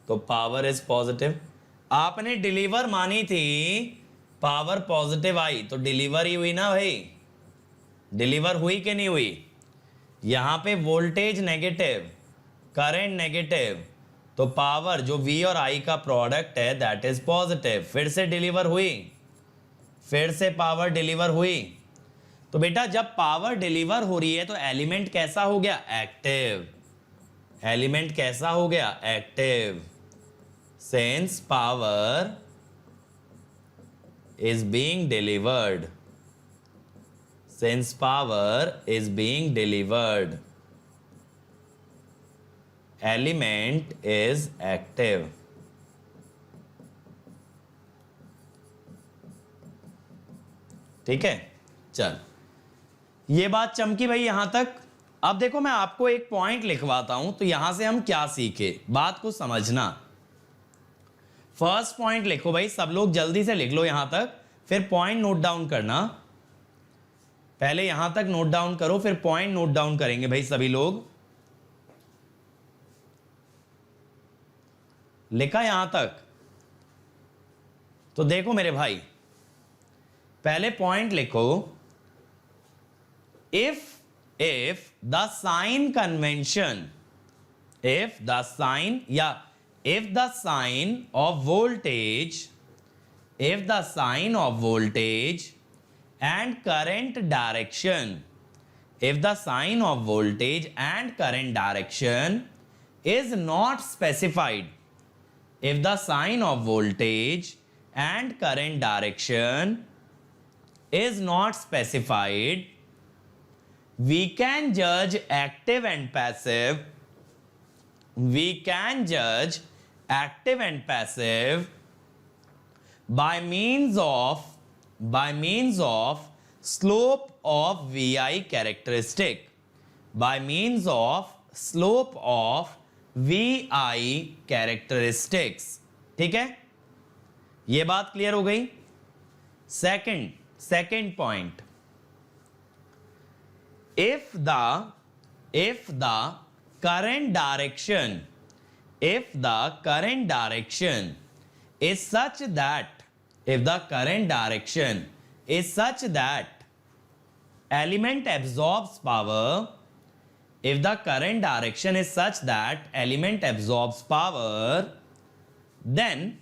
A: तो पावर इज पॉजिटिव। आपने डिलीवर मानी थी, पावर पॉजिटिव आई तो डिलीवर ही हुई ना भाई, डिलीवर हुई कि नहीं हुई। यहां पे वोल्टेज नेगेटिव, करंट नेगेटिव, तो पावर जो V और I का प्रोडक्ट है दैट इज पॉजिटिव। फिर से डिलीवर हुई, फिर से पावर डिलीवर हुई। तो बेटा जब पावर डिलीवर हो रही है तो एलिमेंट कैसा हो गया, एक्टिव। एलिमेंट कैसा हो गया? Active. Since power is being delivered, since power is being delivered, element is active. ठीक है, चल ये बात चमकी भाई यहां तक। अब देखो मैं आपको एक पॉइंट लिखवाता हूं, तो यहां से हम क्या सीखे, बात को समझना। फर्स्ट पॉइंट लिखो भाई, सब लोग जल्दी से लिख लो यहां तक, फिर पॉइंट नोट डाउन करना। पहले यहां तक नोट डाउन करो, फिर पॉइंट नोट डाउन करेंगे भाई सभी लोग। लिखा यहां तक? तो देखो मेरे भाई, पहले पॉइंट लिखो, if the sign convention, if the sign of voltage, if the sign of voltage and current direction, if the sign of voltage and current direction is not specified, if the sign of voltage and current direction is not specified, we can judge active and passive, we can judge active and passive by means of slope of vi characteristic, by means of slope of vi characteristics। ठीक है, ये बात clear हो गई। Second point, if the current direction is such that, if the current direction is such that element absorbs power, if the current direction is such that element absorbs power, then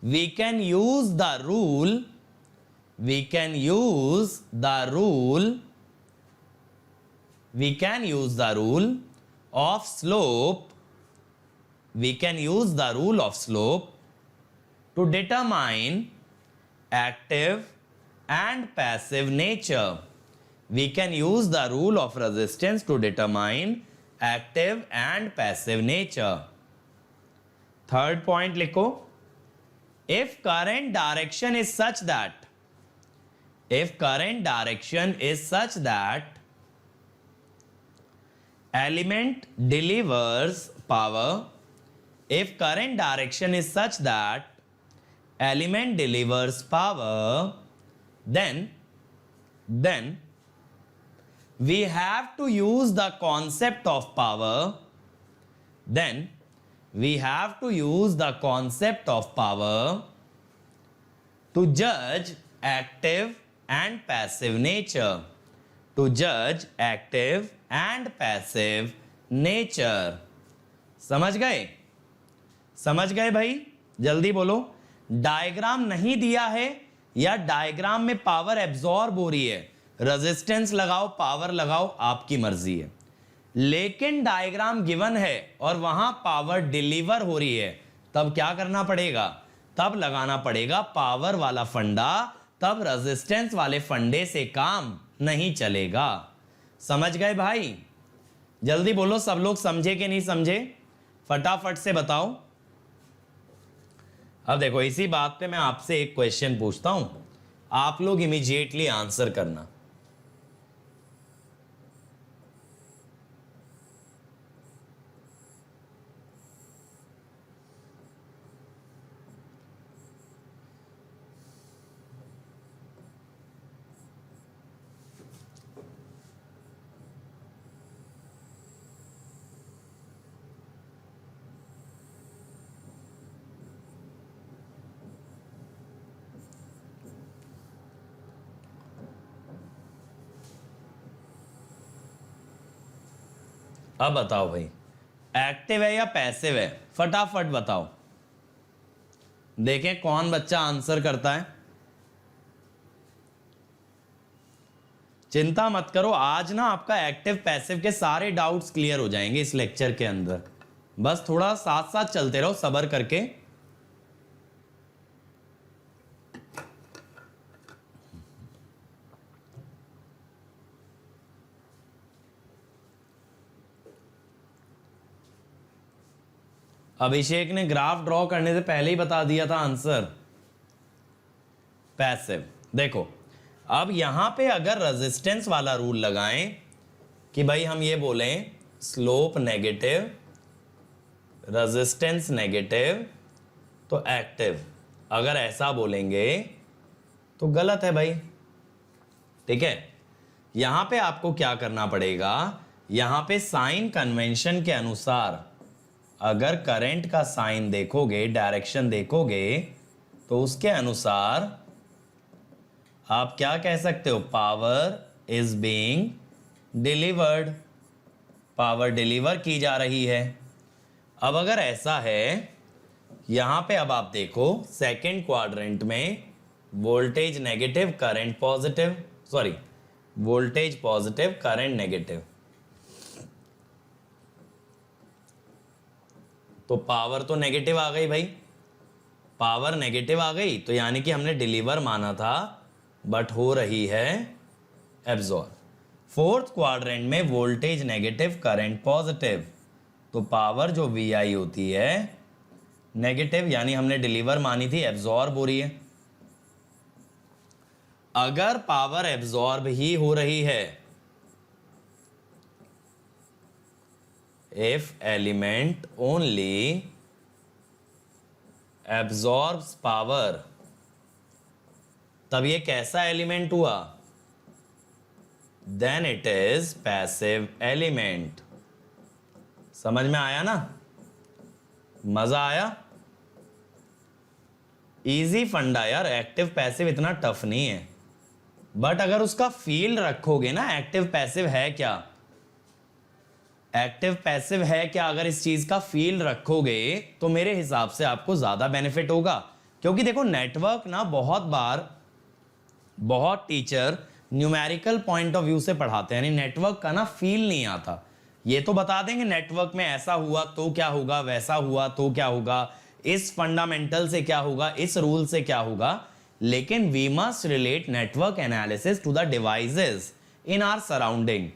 A: we can use the rule, we can use the rule of slope, we can use the rule of slope to determine active and passive nature, we can use the rule of resistance to determine active and passive nature। Third point लिखो, if current direction is such that, if current direction is such that element delivers power, if current direction is such that element delivers power, then we have to use the concept of power, then we have to use the concept of power to judge active and passive nature, to judge active and passive nature। समझ गए भाई? जल्दी बोलो। Diagram नहीं दिया है या diagram में पावर एब्जॉर्ब हो रही है, रेजिस्टेंस लगाओ पावर लगाओ आपकी मर्जी है, लेकिन डायग्राम गिवन है और वहां पावर डिलीवर हो रही है, तब क्या करना पड़ेगा? तब लगाना पड़ेगा पावर वाला फंडा, तब रेजिस्टेंस वाले फंडे से काम नहीं चलेगा। समझ गए भाई? जल्दी बोलो, सब लोग समझे कि नहीं समझे? फटाफट से बताओ। अब देखो, इसी बात पे मैं आपसे एक क्वेश्चन पूछता हूं, आप लोग इमीडिएटली आंसर करना। अब बताओ भाई, एक्टिव है या पैसिव है? फटाफट बताओ, देखें कौन बच्चा आंसर करता है। चिंता मत करो, आज ना आपका एक्टिव पैसिव के सारे डाउट्स क्लियर हो जाएंगे इस लेक्चर के अंदर। बस थोड़ा साथ साथ चलते रहो सब्र करके। अभिषेक ने ग्राफ ड्रॉ करने से पहले ही बता दिया था आंसर, पैसिव। देखो अब यहां पे अगर रेजिस्टेंस वाला रूल लगाएं कि भाई हम ये बोलें स्लोप नेगेटिव, रेजिस्टेंस नेगेटिव तो एक्टिव, अगर ऐसा बोलेंगे तो गलत है भाई। ठीक है, यहां पे आपको क्या करना पड़ेगा, यहां पे साइन कन्वेंशन के अनुसार अगर करंट का साइन देखोगे, डायरेक्शन देखोगे, तो उसके अनुसार आप क्या कह सकते हो, power is being delivered, power deliver की जा रही है। अब अगर ऐसा है, यहां पे अब आप देखो सेकंड क्वाड्रेंट में voltage negative current positive, sorry voltage positive current negative, तो पावर तो नेगेटिव आ गई भाई, पावर नेगेटिव आ गई, तो यानी कि हमने डिलीवर माना था बट हो रही है एब्जॉर्ब। फोर्थ क्वाड्रेंट में वोल्टेज नेगेटिव करंट पॉजिटिव, तो पावर जो VI होती है नेगेटिव, यानी हमने डिलीवर मानी थी एब्जॉर्ब हो रही है। अगर पावर एब्जॉर्ब ही हो रही है, if element only absorbs power, तब ये कैसा एलिमेंट हुआ, then it is passive element। समझ में आया ना, मजा आया, इजी फंडा यार, एक्टिव पैसिव इतना टफ नहीं है। बट अगर उसका फील्ड रखोगे ना, एक्टिव पैसिव है क्या, एक्टिव पैसिव है क्या, अगर इस चीज का फील्ड रखोगे तो मेरे हिसाब से आपको ज्यादा बेनिफिट होगा। क्योंकि देखो नेटवर्क ना बहुत बार बहुत teacher numerical point of view से पढ़ाते हैं, यानी नेटवर्क का ना फील नहीं आता। ये तो बता देंगे नेटवर्क में ऐसा हुआ तो क्या होगा, वैसा हुआ तो क्या होगा, इस फंडामेंटल से क्या होगा, इस रूल से क्या होगा, लेकिन we must relate network analysis to the devices in our surrounding.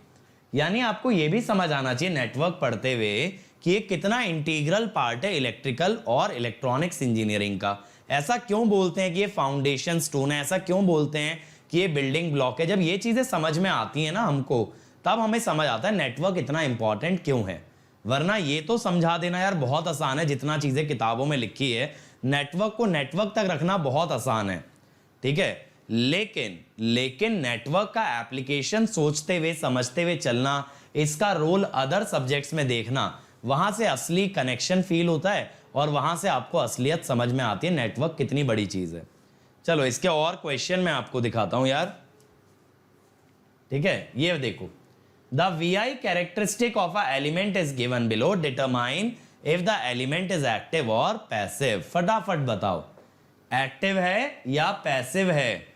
A: यानी आपको यह भी समझ आना चाहिए नेटवर्क पढ़ते हुए कि ये कितना इंटीग्रल पार्ट है इलेक्ट्रिकल और इलेक्ट्रॉनिक्स इंजीनियरिंग का। ऐसा क्यों बोलते हैं कि ये फाउंडेशन स्टोन है, ऐसा क्यों बोलते हैं कि ये बिल्डिंग ब्लॉक है। जब ये चीजें समझ में आती हैं ना हमको, तब हमें समझ आता है नेटवर्क इतना इंपॉर्टेंट क्यों है। वरना ये तो समझा देना यार बहुत आसान है, जितना चीजें किताबों में लिखी है, नेटवर्क को नेटवर्क तक रखना बहुत आसान है। ठीक है, लेकिन नेटवर्क का एप्लीकेशन सोचते हुए समझते हुए चलना, इसका रोल अदर सब्जेक्ट्स में देखना, वहां से असली कनेक्शन फील होता है और वहां से आपको असलियत समझ में आती है नेटवर्क कितनी बड़ी चीज है। चलो इसके और क्वेश्चन मैं आपको दिखाता हूं यार। ठीक है, ये देखो, the VI characteristic of a element is given below, determine if the element is active और पैसिव। फटाफट बताओ एक्टिव है या पैसिव है,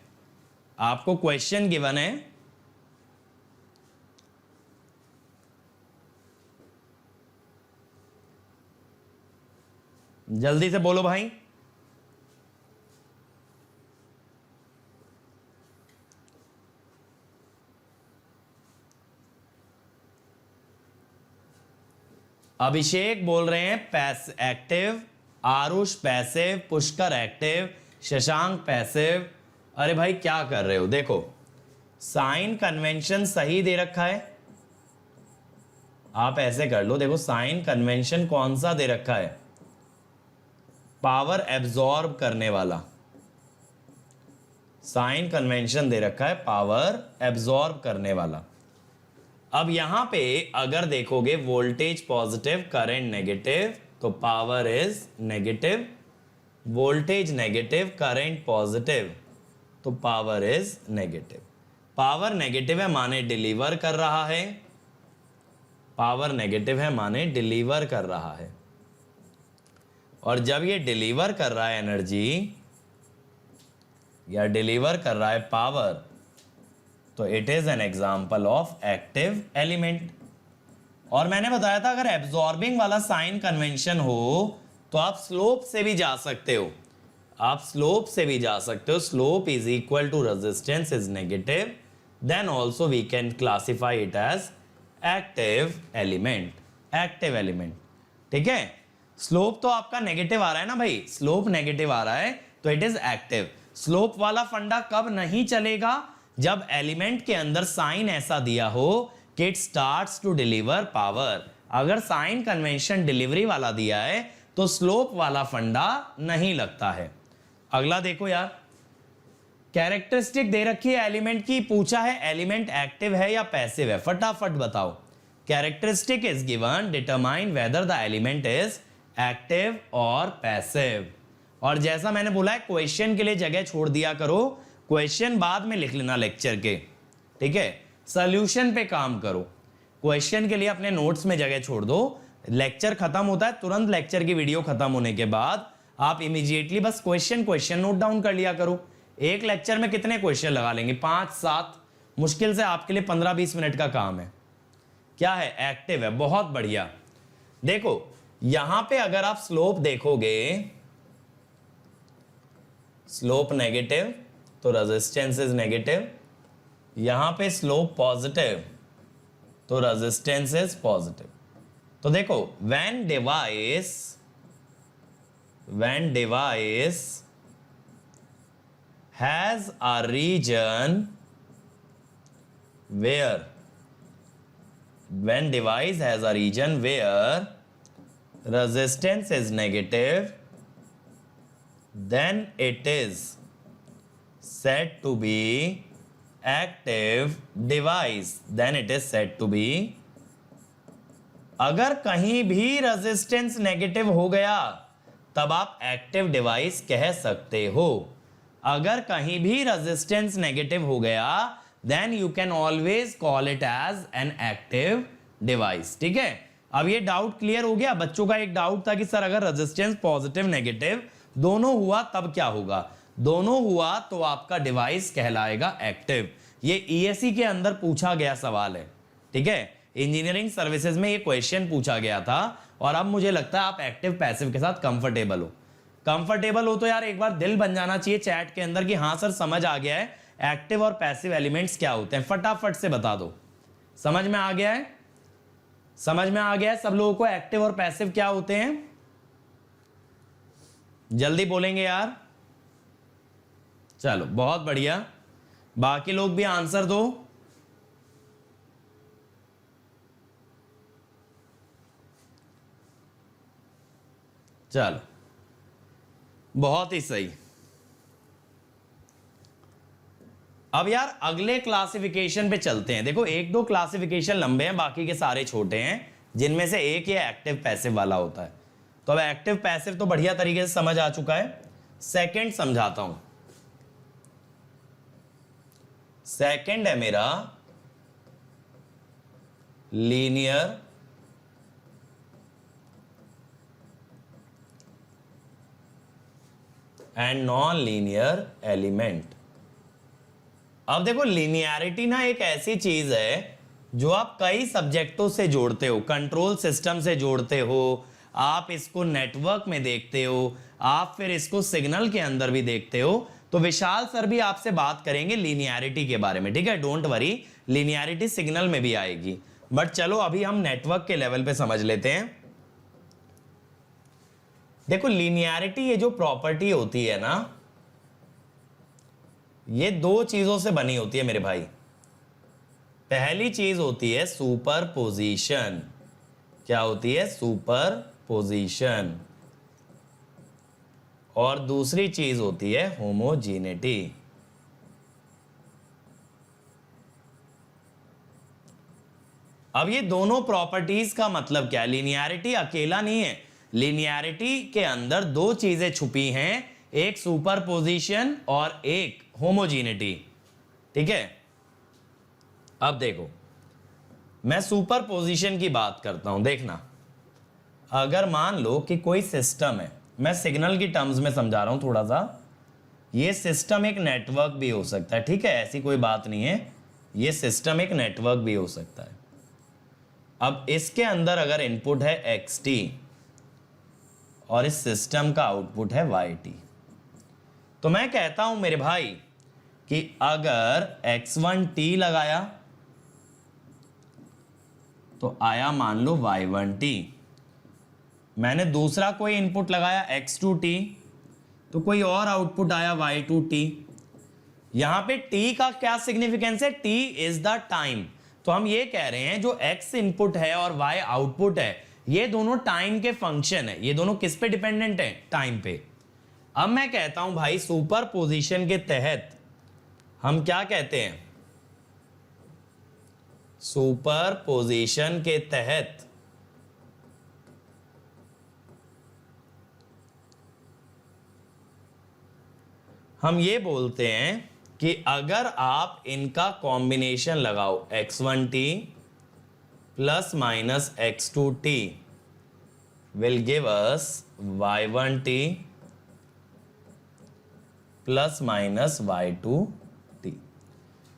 A: आपको क्वेश्चन गिवन है। जल्दी से बोलो भाई। अभिषेक बोल रहे हैं active, Aarush passive, Pushkar active, Shashank passive. अरे भाई क्या कर रहे हो, देखो साइन कन्वेंशन सही दे रखा है, आप ऐसे कर लो, देखो साइन कन्वेंशन कौन सा दे रखा है, पावर एब्जॉर्ब करने वाला साइन कन्वेंशन दे रखा है, पावर एब्जॉर्ब करने वाला। अब यहां पे अगर देखोगे वोल्टेज पॉजिटिव करंट नेगेटिव, तो power is negative, voltage negative current positive, तो power is negative. Power negative है माने डिलीवर कर रहा है, पावर नेगेटिव है माने डिलीवर कर रहा है, और जब ये डिलीवर कर रहा है एनर्जी या डिलीवर कर रहा है पावर, तो it is an example of active element. और मैंने बताया था अगर एब्जॉर्बिंग वाला साइन कन्वेंशन हो तो आप स्लोप से भी जा सकते हो, आप स्लोप से भी जा सकते हो। Slope is equal to resistance is negative, then also we can classify it as active element, active element. ठीक है, स्लोप तो आपका नेगेटिव आ रहा है ना भाई, स्लोप नेगेटिव आ रहा है तो इट इज एक्टिव। स्लोप वाला फंडा कब नहीं चलेगा? जब एलिमेंट के अंदर साइन ऐसा दिया हो कि it starts to deliver power. अगर साइन कन्वेंशन डिलीवरी वाला दिया है तो स्लोप वाला फंडा नहीं लगता है। अगला देखो यार, कैरेक्टरिस्टिक दे रखी है एलिमेंट की, पूछा है एलिमेंट एक्टिव है या पैसिव है, फटाफट बताओ। Characteristic is given, determine whether the element is active और पैसिव। और जैसा मैंने बोला है क्वेश्चन के लिए जगह छोड़ दिया करो, क्वेश्चन बाद में लिख लेना लेक्चर के, ठीक है। सॉल्यूशन पे काम करो, क्वेश्चन के लिए अपने नोट्स में जगह छोड़ दो। लेक्चर खत्म होता है, तुरंत लेक्चर की वीडियो खत्म होने के बाद आप इमीडिएटली बस क्वेश्चन नोट डाउन कर लिया करो। एक लेक्चर में कितने क्वेश्चन लगा लेंगे? 5-7, मुश्किल से आपके लिए 15-20 मिनट का काम है। क्या है? एक्टिव है, बहुत बढ़िया। देखो यहां पे अगर आप स्लोप देखोगे, स्लोप नेगेटिव तो रेजिस्टेंस इज नेगेटिव, यहां पे स्लोप पॉजिटिव तो रेजिस्टेंस इज पॉजिटिव। तो देखो when device has a region where, when device has a region where resistance is negative, then it is said to be active device, then it is said to be। अगर कहीं भी resistance negative हो गया तब आप active device कह सकते हो। अगर कहीं भी रेजिस्टेंस नेगेटिव हो गया then you can always call it as an active device। ठीक है, अब ये डाउट क्लियर हो गया। बच्चों का एक डाउट था कि सर अगर रेजिस्टेंस पॉजिटिव नेगेटिव दोनों हुआ तब क्या होगा? दोनों हुआ तो आपका डिवाइस कहलाएगा एक्टिव। ये ईएससी के अंदर पूछा गया सवाल है, ठीक है, इंजीनियरिंग सर्विसेज में ये क्वेश्चन पूछा गया था। और अब मुझे लगता है आप एक्टिव पैसिव के साथ कंफर्टेबल हो। कंफर्टेबल हो तो यार एक बार दिल बन जाना चाहिए चैट के अंदर कि हाँ सर समझ आ गया है एक्टिव और पैसिव एलिमेंट्स क्या होते हैं। फटाफट से बता दो, समझ में आ गया है? समझ में आ गया है सब लोगों को एक्टिव और पैसिव क्या होते हैं? जल्दी बोलेंगे यार। चलो बहुत बढ़िया, बाकी लोग भी आंसर दो। चलो बहुत ही सही। अब यार अगले क्लासिफिकेशन पे चलते हैं। देखो एक दो क्लासिफिकेशन लंबे हैं, बाकी के सारे छोटे हैं, जिनमें से एक ये एक्टिव पैसिव वाला होता है। तो अब एक्टिव पैसिव तो बढ़िया तरीके से समझ आ चुका है। सेकंड समझाता हूं। सेकंड है मेरा linear and non linear element. अब देखो लीनियरिटी ना एक ऐसी चीज है जो आप कई सब्जेक्टों से जोड़ते हो, कंट्रोल सिस्टम से जोड़ते हो, आप इसको नेटवर्क में देखते हो, आप फिर इसको सिग्नल के अंदर भी देखते हो। तो विशाल सर भी आपसे बात करेंगे लीनियरिटी के बारे में, ठीक है, डोंट वरी, लीनियरिटी सिग्नल में भी आएगी। बट चलो अभी हम नेटवर्क के लेवल पे समझ लेते हैं। देखो लीनियरिटी ये जो प्रॉपर्टी होती है ना, ये दो चीजों से बनी होती है मेरे भाई। पहली चीज होती है सुपरपोजिशन। क्या होती है? सुपरपोजिशन। और दूसरी चीज होती है होमोजीनिटी। अब ये दोनों प्रॉपर्टीज का मतलब क्या है? लीनियरिटी अकेला नहीं है, लीनियरिटी के अंदर दो चीजें छुपी हैं, एक सुपरपोजिशन और एक होमोजीनिटी, ठीक है। अब देखो मैं सुपरपोजिशन की बात करता हूं, देखना। अगर मान लो कि कोई सिस्टम है, मैं सिग्नल की टर्म्स में समझा रहा हूं थोड़ा सा, ये सिस्टम एक नेटवर्क भी हो सकता है, ठीक है, ऐसी कोई बात नहीं है। ये सिस्टम एक नेटवर्क भी हो सकता है। अब इसके अंदर अगर इनपुट है xt और इस सिस्टम का आउटपुट है yt, तो मैं कहता हूं मेरे भाई कि अगर x1t लगाया तो आया मान लो y1t, मैंने दूसरा कोई इनपुट लगाया x2t तो कोई और आउटपुट आया y2t। यहां पे t का क्या सिग्निफिकेंस है? t is the time. तो हम ये कह रहे हैं जो x इनपुट है और y आउटपुट है, ये दोनों टाइम के फंक्शन है। ये दोनों किस पे डिपेंडेंट है? टाइम पे। अब मैं कहता हूं भाई सुपरपोजिशन के तहत हम क्या कहते हैं? सुपरपोजिशन के तहत हम ये बोलते हैं कि अगर आप इनका कॉम्बिनेशन लगाओ x1t plus minus x2t will give us y1t plus minus y2t।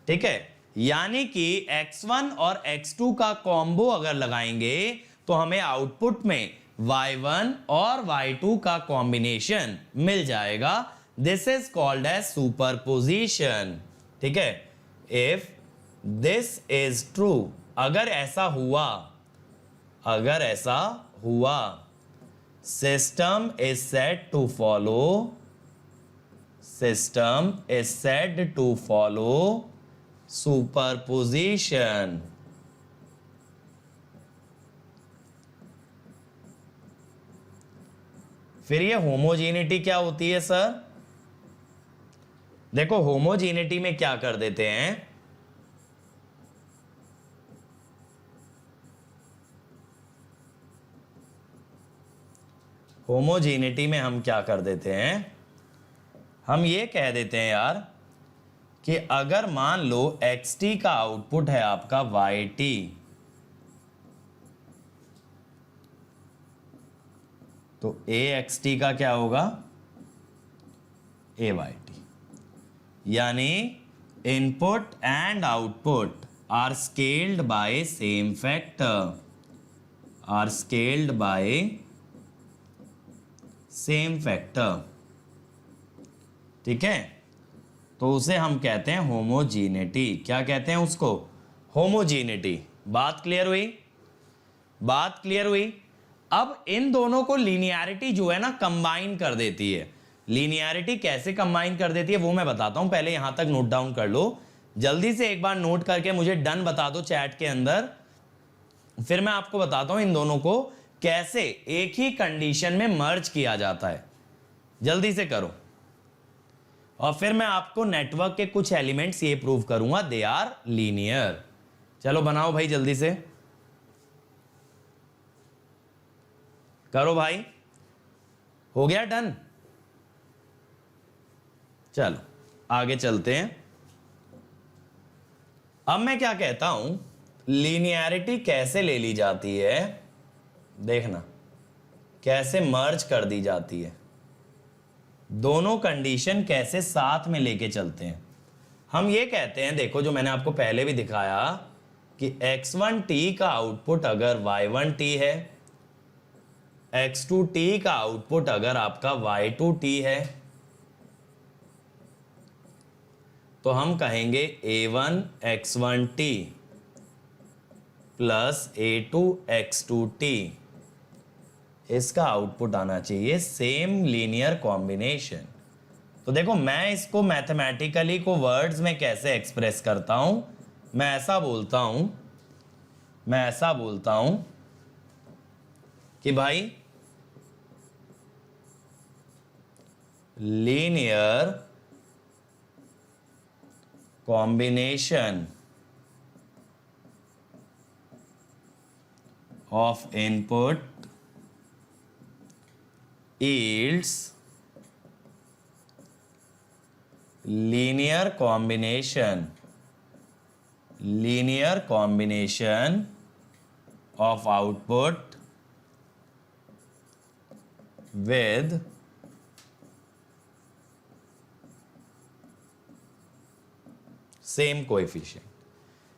A: ठीक है, यानी कि x1 और x2 का कॉम्बो अगर लगाएंगे तो हमें आउटपुट में y1 और y2 का कॉम्बिनेशन मिल जाएगा। This is called as superposition. ठीक है, इफ दिस इज ट्रू, अगर ऐसा हुआ system is said to follow superposition. फिर ये होमोजेनिटी क्या होती है सर? देखो होमोजेनिटी में क्या कर देते हैं, होमोजेनिटी में हम क्या कर देते हैं, हम ये कह देते हैं यार कि अगर मान लो xt का आउटपुट है आपका yt, तो axt का क्या होगा? ayt। यानी input and output are scaled by same factor, ठीक है, तो उसे हम कहते हैं होमोजेनिटी। क्या कहते हैं उसको? होमोजेनिटी। बात क्लियर हुई? अब इन दोनों को लीनियरिटी जो है ना कंबाइन कर देती है। लीनियरिटी कैसे कंबाइन कर देती है वो मैं बताता हूं, पहले यहां तक नोट डाउन कर लो। जल्दी से एक बार नोट करके मुझे डन बता दो चैट के अंदर, फिर मैं आपको बताता हूं इन दोनों को कैसे एक ही कंडीशन में मर्ज किया जाता है। जल्दी से करो, और फिर मैं आपको नेटवर्क के कुछ एलिमेंट्स ये प्रूव करूंगा दे आर लीनियर। चलो बनाओ भाई, जल्दी से करो भाई। हो गया डन? चलो आगे चलते हैं। अब मैं क्या कहता हूं, लीनियरिटी कैसे ले ली जाती है, देखना कैसे मर्ज कर दी जाती है, दोनों कंडीशन कैसे साथ में लेके चलते हैं। हम ये कहते हैं, देखो जो मैंने आपको पहले भी दिखाया कि x1t का आउटपुट अगर y1t है, x2t का आउटपुट अगर आपका y2t है, तो हम कहेंगे a1 x1t plus a2 x2t, इसका आउटपुट आना चाहिए सेम लीनियर कॉम्बिनेशन। तो देखो मैं इसको मैथमेटिकली को वर्ड्स में कैसे एक्सप्रेस करता हूं, मैं ऐसा बोलता हूं कि भाई linear combination of input yields linear combination of output with same coefficient।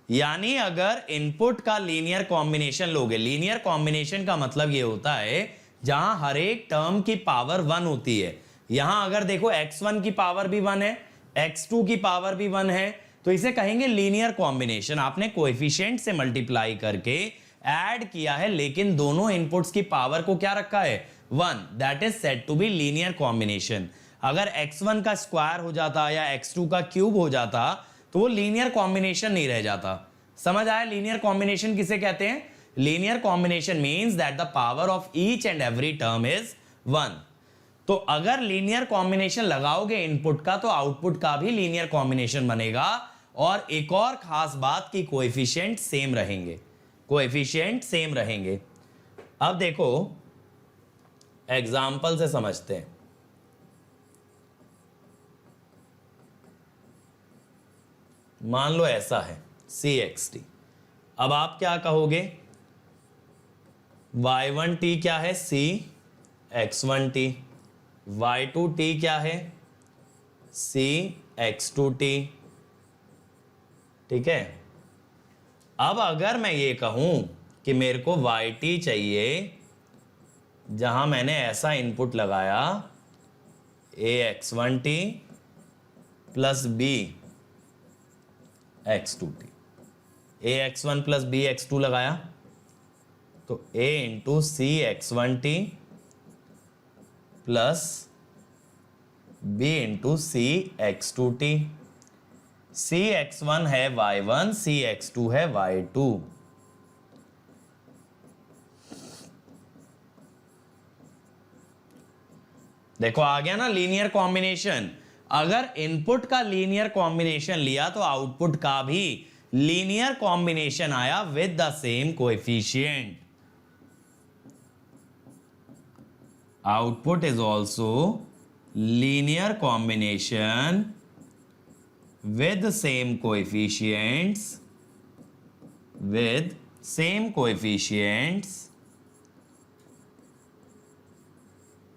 A: यानी अगर इनपुट का लीनियर कॉम्बिनेशन लोगे, लीनियर कॉम्बिनेशन का मतलब ये होता है जहां हर एक टर्म की पावर 1 होती है। यहां अगर देखो x1 की पावर भी 1 है, x2 की पावर भी 1 है, तो इसे कहेंगे लीनियर कॉम्बिनेशन। आपने कोएफिशिएंट से मल्टीप्लाई करके ऐड किया है, लेकिन दोनों इनपुट्स की पावर को क्या रखा है, 1, that is said to be linear combination. अगर x1 का स्क्वायर हो जाता या x2 का क्यूब हो जाता तो वो लीनियर कॉम्बिनेशन नहीं रह जाता। समझ आया लीनियर कॉम्बिनेशन किसे कहते हैं? Linear combination means that the power of each and every term is 1। तो अगर लीनियर कॉम्बिनेशन लगाओगे इनपुट का तो आउटपुट का भी लीनियर कॉम्बिनेशन बनेगा। और एक और खास बात कि कोएफिशिएंट सेम रहेंगे, कोएफिशिएंट सेम रहेंगे। अब देखो एग्जांपल से समझते हैं। मान लो ऐसा है CXT। अब आप क्या कहोगे, y1t क्या है, CX1t, y2t क्या है, CX2t। ठीक है। अब अगर मैं ये कहूं कि मेरे को yt चाहिए, जहां मैंने ऐसा इनपुट लगाया ax1t plus bx2t, ax1 plus bx2 लगाया तो a into cx1t plus b into cx2t। cx1 है y1, cx2 है y2। देखो आ गया ना लीनियर कॉम्बिनेशन। अगर इनपुट का लीनियर कॉम्बिनेशन लिया तो आउटपुट का भी लीनियर कॉम्बिनेशन आया with the same coefficient. Output is also linear combination with same coefficients, with same coefficients,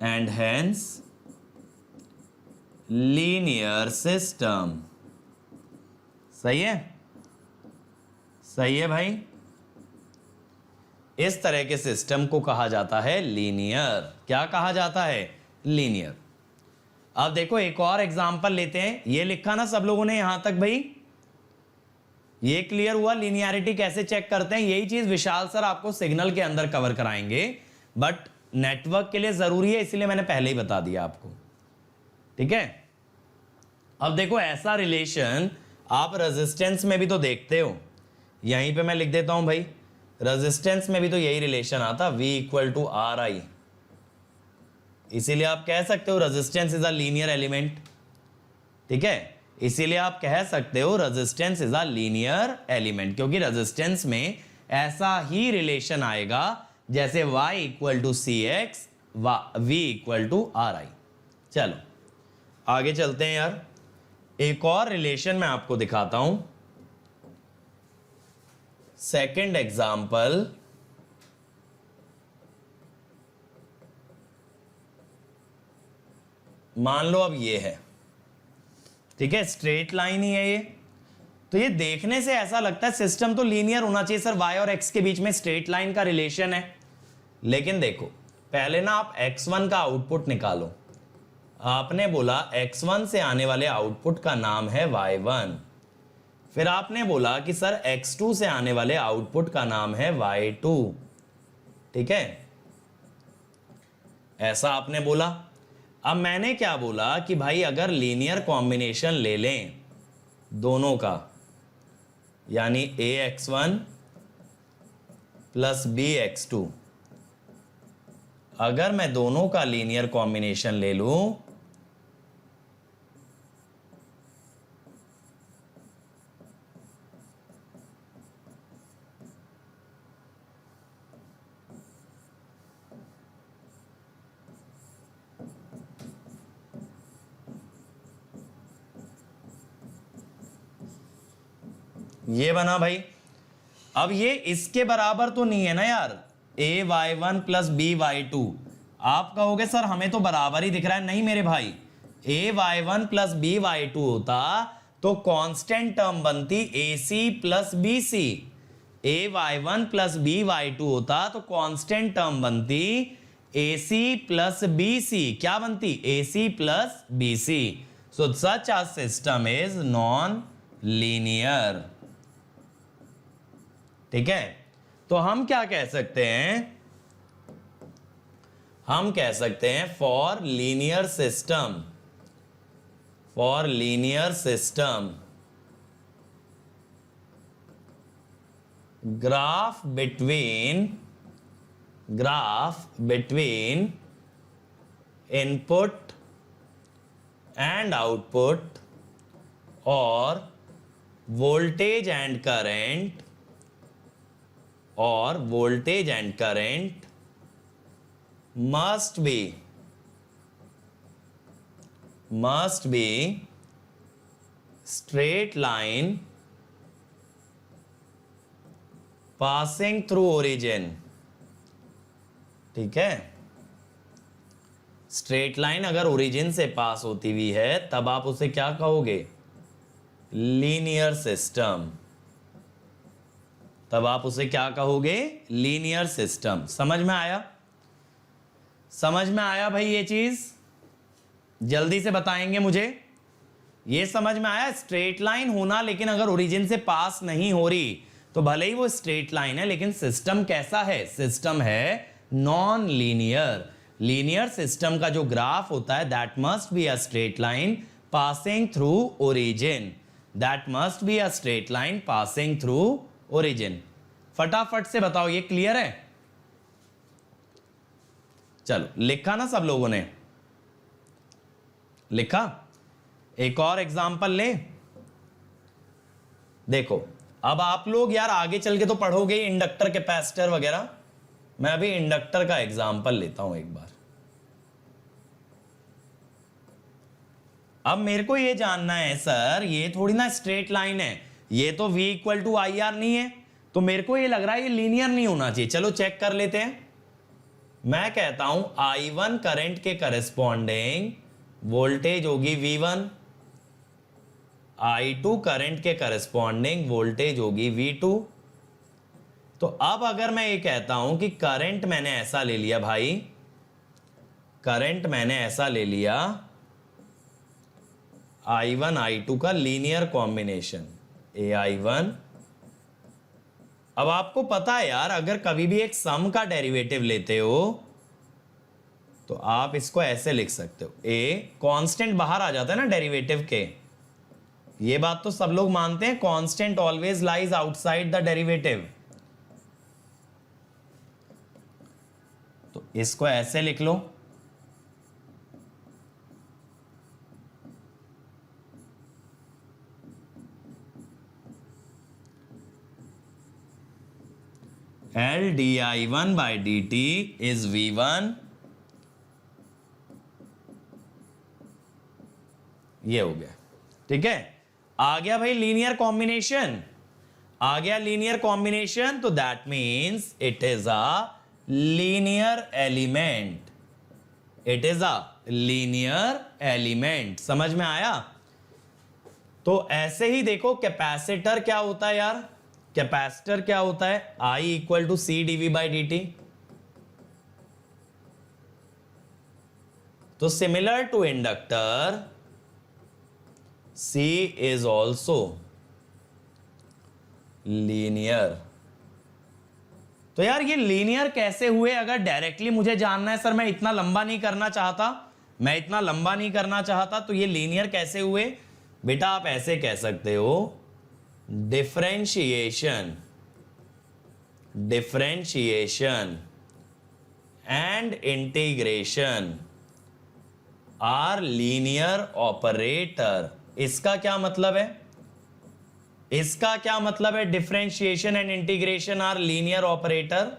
A: and hence linear system। सही है, सही है भाई। इस तरह के सिस्टम को कहा जाता है लीनियर। क्या कहा जाता है? लीनियर। अब देखो एक और एग्जांपल लेते हैं। ये लिखा ना सब लोगों ने यहां तक भाई? ये क्लियर हुआ लीनियरिटी कैसे चेक करते हैं? यही चीज विशाल सर आपको सिग्नल के अंदर कवर कराएंगे, बट नेटवर्क के लिए जरूरी है, इसलिए मैंने पहले ही बता दिया आपको। ठीक है। अब देखो ऐसा रिलेशन आप रेजिस्टेंस में भी तो देखते हो। यहीं पे मैं लिख देता हूं भाई, रेजिस्टेंस में भी तो यही रिलेशन आता, V इक्वल टू RI। इसीलिए आप कह सकते हो resistance is a linear element. ठीक है, इसीलिए आप कह सकते हो resistance is a linear element, क्योंकि रेजिस्टेंस में ऐसा ही रिलेशन आएगा जैसे y equal to CX, V equal to RI। चलो आगे चलते हैं यार। एक और रिलेशन मैं आपको दिखाता हूं। सेकंड एग्जांपल, मान लो अब ये है। ठीक है, स्ट्रेट लाइन ही है ये। तो ये देखने से ऐसा लगता है सिस्टम तो लीनियर होना चाहिए सर, y और x के बीच में स्ट्रेट लाइन का रिलेशन है। लेकिन देखो पहले ना आप x1 का आउटपुट निकालो। आपने बोला x1 से आने वाले आउटपुट का नाम है y1। फिर आपने बोला कि सर x2 से आने वाले आउटपुट का नाम है y2। ठीक है, ऐसा आपने बोला। अब मैंने क्या बोला कि भाई अगर लीनियर कॉम्बिनेशन ले लें दोनों का, यानी ax1 प्लस bx2, अगर मैं दोनों का लीनियर कॉम्बिनेशन ले लूं ये बना भाई। अब ये इसके बराबर तो नहीं है ना यार, ay1 प्लस by2। आप कहोगे सर हमें तो बराबर ही दिख रहा है। नहीं मेरे भाई, ay1 प्लस by2 होता तो कांस्टेंट टर्म बनती AC plus BC, AY1 plus BY2 होता तो कांस्टेंट टर्म बनती AC प्लस BC, क्या बनती AC plus BC। So such a system is non linear. ठीक है, तो हम क्या कह सकते हैं, हम कह सकते हैं for linear system, for linear system graph between input and output और वोल्टेज एंड करंट, और voltage and current must be straight line passing through origin। ठीक है, स्ट्रेट लाइन अगर ओरिजिन से पास होती हुई है तब आप उसे क्या कहोगे, लीनियर सिस्टम। तब आप उसे क्या कहोगे, लीनियर सिस्टम। समझ में आया, समझ में आया भाई, ये चीज जल्दी से बताएंगे मुझे, ये समझ में आया। स्ट्रेट लाइन होना लेकिन अगर ओरिजिन से पास नहीं हो रही तो भले ही वो स्ट्रेट लाइन है लेकिन सिस्टम कैसा है, सिस्टम है नॉन लीनियर। लीनियर सिस्टम का जो ग्राफ होता है that must be a straight line passing through origin, that must be a straight line passing through origin. फटाफट से बताओ, ये क्लियर है? चलो, लिखा ना सब लोगों ने, लिखा? एक और एग्जांपल ले। देखो, अब आप लोग यार आगे चल के तो पढ़ोगे इंडक्टर कैपेसिटर वगैरह, मैं अभी इंडक्टर का एग्जांपल लेता हूं एक बार। अब मेरे को ये जानना है सर, ये थोड़ी ना स्ट्रेट लाइन है, ये तो V इक्वल टू IR नहीं है, तो मेरे को ये लग रहा है ये लीनियर नहीं होना चाहिए। चलो चेक कर लेते हैं। मैं कहता हूं I1 करंट के करस्पॉन्डिंग वोल्टेज होगी V1, I2 करंट के करस्पॉन्डिंग वोल्टेज होगी V2। तो अब अगर मैं ये कहता हूं कि करंट मैंने ऐसा ले लिया भाई, करंट मैंने ऐसा ले लिया I1 I2 का लीनियर कॉम्बिनेशन AI1। अब आपको पता है यार, अगर कभी भी एक सम का डेरिवेटिव लेते हो तो आप इसको ऐसे लिख सकते हो, ए कांस्टेंट बाहर आ जाता है ना डेरिवेटिव के, ये बात तो सब लोग मानते हैं, constant always lies outside the derivative. तो इसको ऐसे लिख लो, L di1 by dt is V1, ये हो गया। ठीक है, आ गया भाई लीनियर कॉम्बिनेशन, आ गया लीनियर कॉम्बिनेशन, तो that means it is a linear element, it is a linear element. समझ में आया? तो ऐसे ही देखो कैपेसिटर क्या होता है यार, कैपेसिटर क्या होता है, I equal to C D V by D T. तो similar to inductor C is also linear. तो यार ये लीनियर कैसे हुए, अगर डायरेक्टली मुझे जानना है सर, मैं इतना लंबा नहीं करना चाहता, मैं इतना लंबा नहीं करना चाहता, तो ये लीनियर कैसे हुए? बेटा आप ऐसे कह सकते हो, differentiation and integration are linear operator. इसका क्या मतलब है, इसका क्या मतलब है differentiation and integration are linear operator?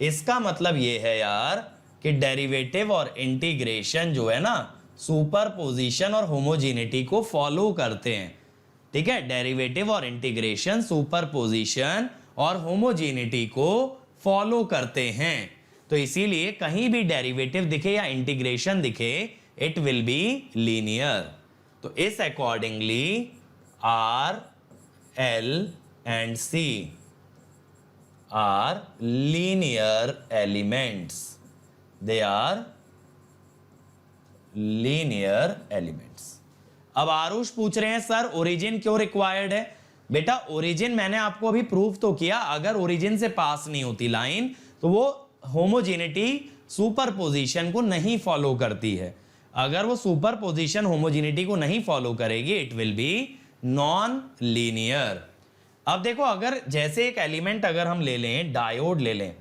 A: इसका मतलब ये है यार कि डेरिवेटिव और इंटीग्रेशन जो है ना, सुपरपोजिशन और होमोजेनिटी को फॉलो करते हैं। ठीक है, डेरिवेटिव और इंटीग्रेशन सुपरपोजिशन और होमोजेनिटी को फॉलो करते हैं। तो इसीलिए कहीं भी डेरिवेटिव दिखे या इंटीग्रेशन दिखे, इट विल बी लीनियर। तो इस accordingly R, L and C are linear elements. They are linear elements. अब आरुष पूछ रहे हैं सर ओरिजिन क्यों रिक्वायर्ड है? बेटा ओरिजिन मैंने आपको अभी प्रूफ तो किया, अगर ओरिजिन से पास नहीं होती लाइन तो वो होमोजेनिटी सुपरपोजिशन को नहीं फॉलो करती है. अगर वो सुपरपोजिशन होमोजेनिटी को नहीं फॉलो करेगी it will be non linear. अब देखो अगर जैसे एक एलिमेंट अगर हम ले लें, डायोड ले लें,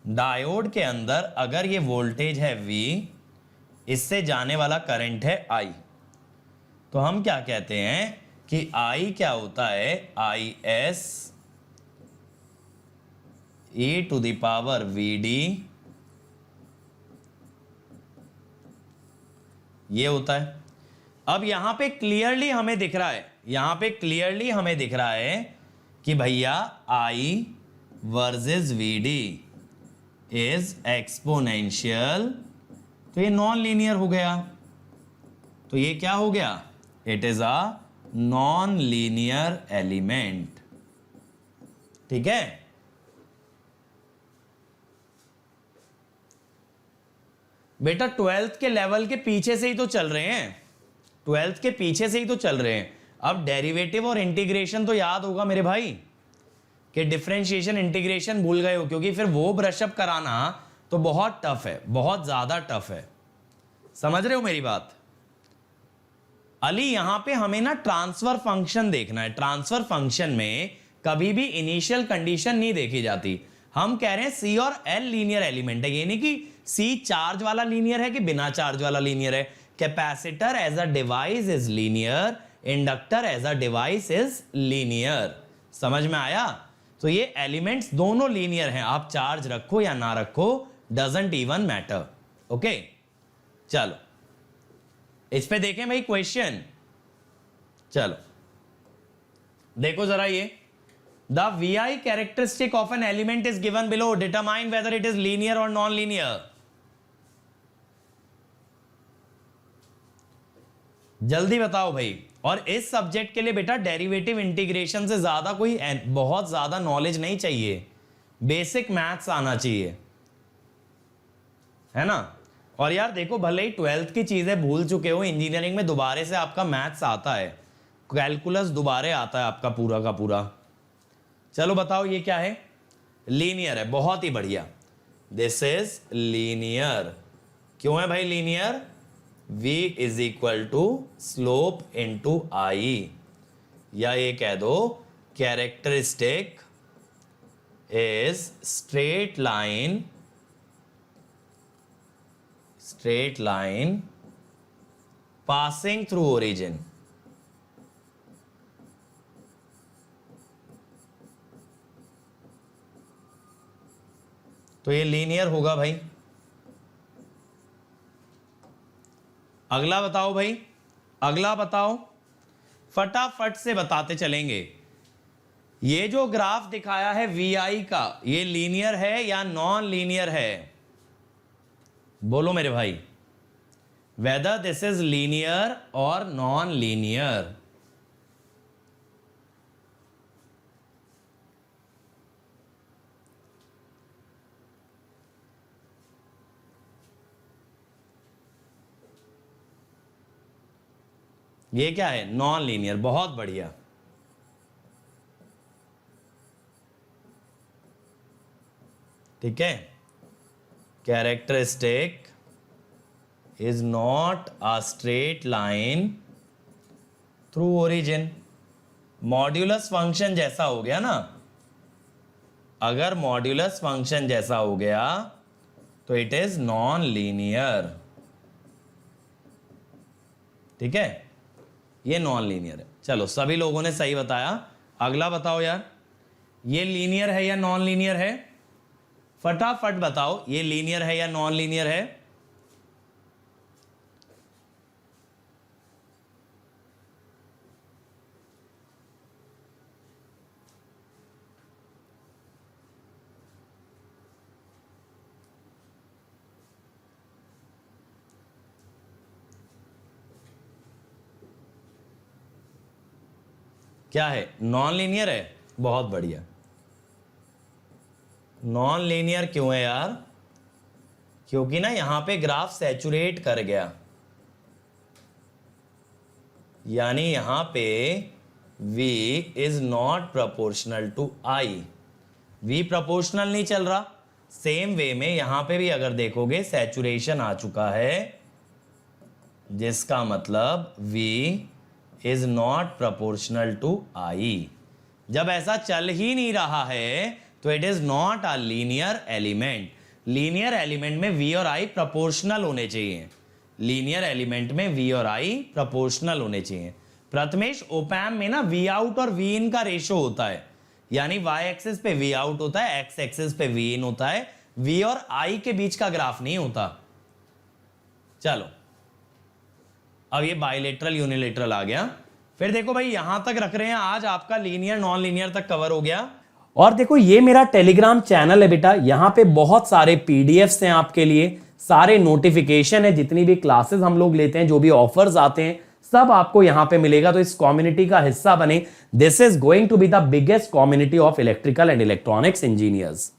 A: डायोड के अंदर अगर ये वोल्टेज है V, इससे जाने वाला करंट है I, तो हम क्या कहते हैं कि I क्या होता है, IS e⁻VD ये होता है. अब यहां पे क्लियरली हमें दिख रहा है, यहां पे क्लियरली हमें दिख रहा है कि भैया I versus VD is exponential, तो ये नॉन लीनियर हो गया. तो ये क्या हो गया, it is a non linear element. ठीक है. बेटा 12th के लेवल के पीछे से ही तो चल रहे हैं, 12th के पीछे से ही तो चल रहे हैं. अब डेरिवेटिव और इंटीग्रेशन तो याद होगा मेरे भाई, कि डिफरेंशिएशन इंटीग्रेशन भूल गए हो, क्योंकि फिर वो ब्रशअप कराना तो बहुत टफ है, बहुत ज्यादा टफ है. समझ रहे हो मेरी बात? अली यहां पे हमें ना ट्रांसफर फंक्शन देखना है. ट्रांसफर फंक्शन में कभी भी इनिशियल कंडीशन नहीं देखी जाती. हम कह रहे हैं सी और एल लीनियर एलिमेंट है, यानी कि सी चार्ज वाला लीनियर है कि बिना चार्ज वाला लीनियर है. Capacitor as a device is linear, inductor as a device is linear. समझ में आया? तो ये एलिमेंट्स दोनों लीनियर हैं, आप चार्ज रखो या ना रखो, डजंट इवन मैटर. ओके, चलो इस पे देखें भाई क्वेश्चन. चलो देखो जरा, ये the VI characteristic of an element is given below, determine whether it is linear और नॉन लीनियर. जल्दी बताओ भाई. और इस सब्जेक्ट के लिए बेटा डेरिवेटिव इंटीग्रेशन से ज्यादा कोई बहुत ज्यादा नॉलेज नहीं चाहिए, बेसिक मैथ्स आना चाहिए, है ना. और यार देखो भले ही 12th की चीजें भूल चुके हो, इंजीनियरिंग में दोबारे से आपका मैथ्स आता है, कैलकुलस दोबारे आता है आपका पूरा का पूरा. चलो बताओ ये क्या है, लीनियर है. बहुत ही बढ़िया, दिस इज लीनियर. क्यों है भाई linear? V is equal to slope into I, या ये कह दो characteristic is straight line passing through origin. तो ये लीनियर होगा भाई. अगला बताओ भाई, अगला बताओ, फटाफट से बताते चलेंगे. ये जो ग्राफ दिखाया है VI का, ये लीनियर है या नॉन लीनियर है? बोलो मेरे भाई, वेदर दिस इज लीनियर और नॉन लीनियर. ये क्या है? Non linear. बहुत बढ़िया. ठीक है, characteristic is not a straight line through origin. Modulus function जैसा हो गया ना, अगर मॉड्यूलस फंक्शन जैसा हो गया तो इट इज नॉन लीनियर. ठीक है, ये नॉन लीनियर है. चलो सभी लोगों ने सही बताया. अगला बताओ यार, ये लीनियर है या नॉन लीनियर है? फटाफट बताओ, ये लीनियर है या नॉन लीनियर है? क्या है, नॉन लीनियर है, बहुत बढ़िया। नॉन लीनियर क्यों है यार, क्योंकि ना यहां पे ग्राफ सैचुरेट कर गया, यानी यहां पे V is not proportional to I, V proportional नहीं चल रहा। सेम वे में यहां पे भी अगर देखोगे सैचुरेशन आ चुका है, जिसका मतलब V is not proportional to I। जब ऐसा चल ही नहीं रहा है तो it is not a linear element. Linear element में V और I प्रोपोर्शनल होने चाहिए, लीनियर एलिमेंट में V और I प्रोपोर्शनल होने चाहिए। प्रथमेश, ओपैम में ना V आउट और V इन का रेशो होता है, यानी y एक्सिस पे V आउट होता है, x एक्सिस पे V इन होता है, V और I के बीच का ग्राफ नहीं होता। चलो अब ये बाइलेटरल यूनिलेटरल आ गया। फिर देखो भाई यहां तक रख रहे हैं, आज आपका लीनियर नॉन लीनियर तक कवर हो गया। और देखो ये मेरा टेलीग्राम चैनल है बेटा, यहां पे बहुत सारे पीडीएफ्स हैं आपके लिए, सारे नोटिफिकेशन है, जितनी भी क्लासेस हम लोग लेते हैं, जो भी ऑफर्स आते हैं, सब आपको यहां पे मिलेगा। तो इस कम्युनिटी का हिस्सा बने। This is going to be the biggest community of electrical and electronics engineers.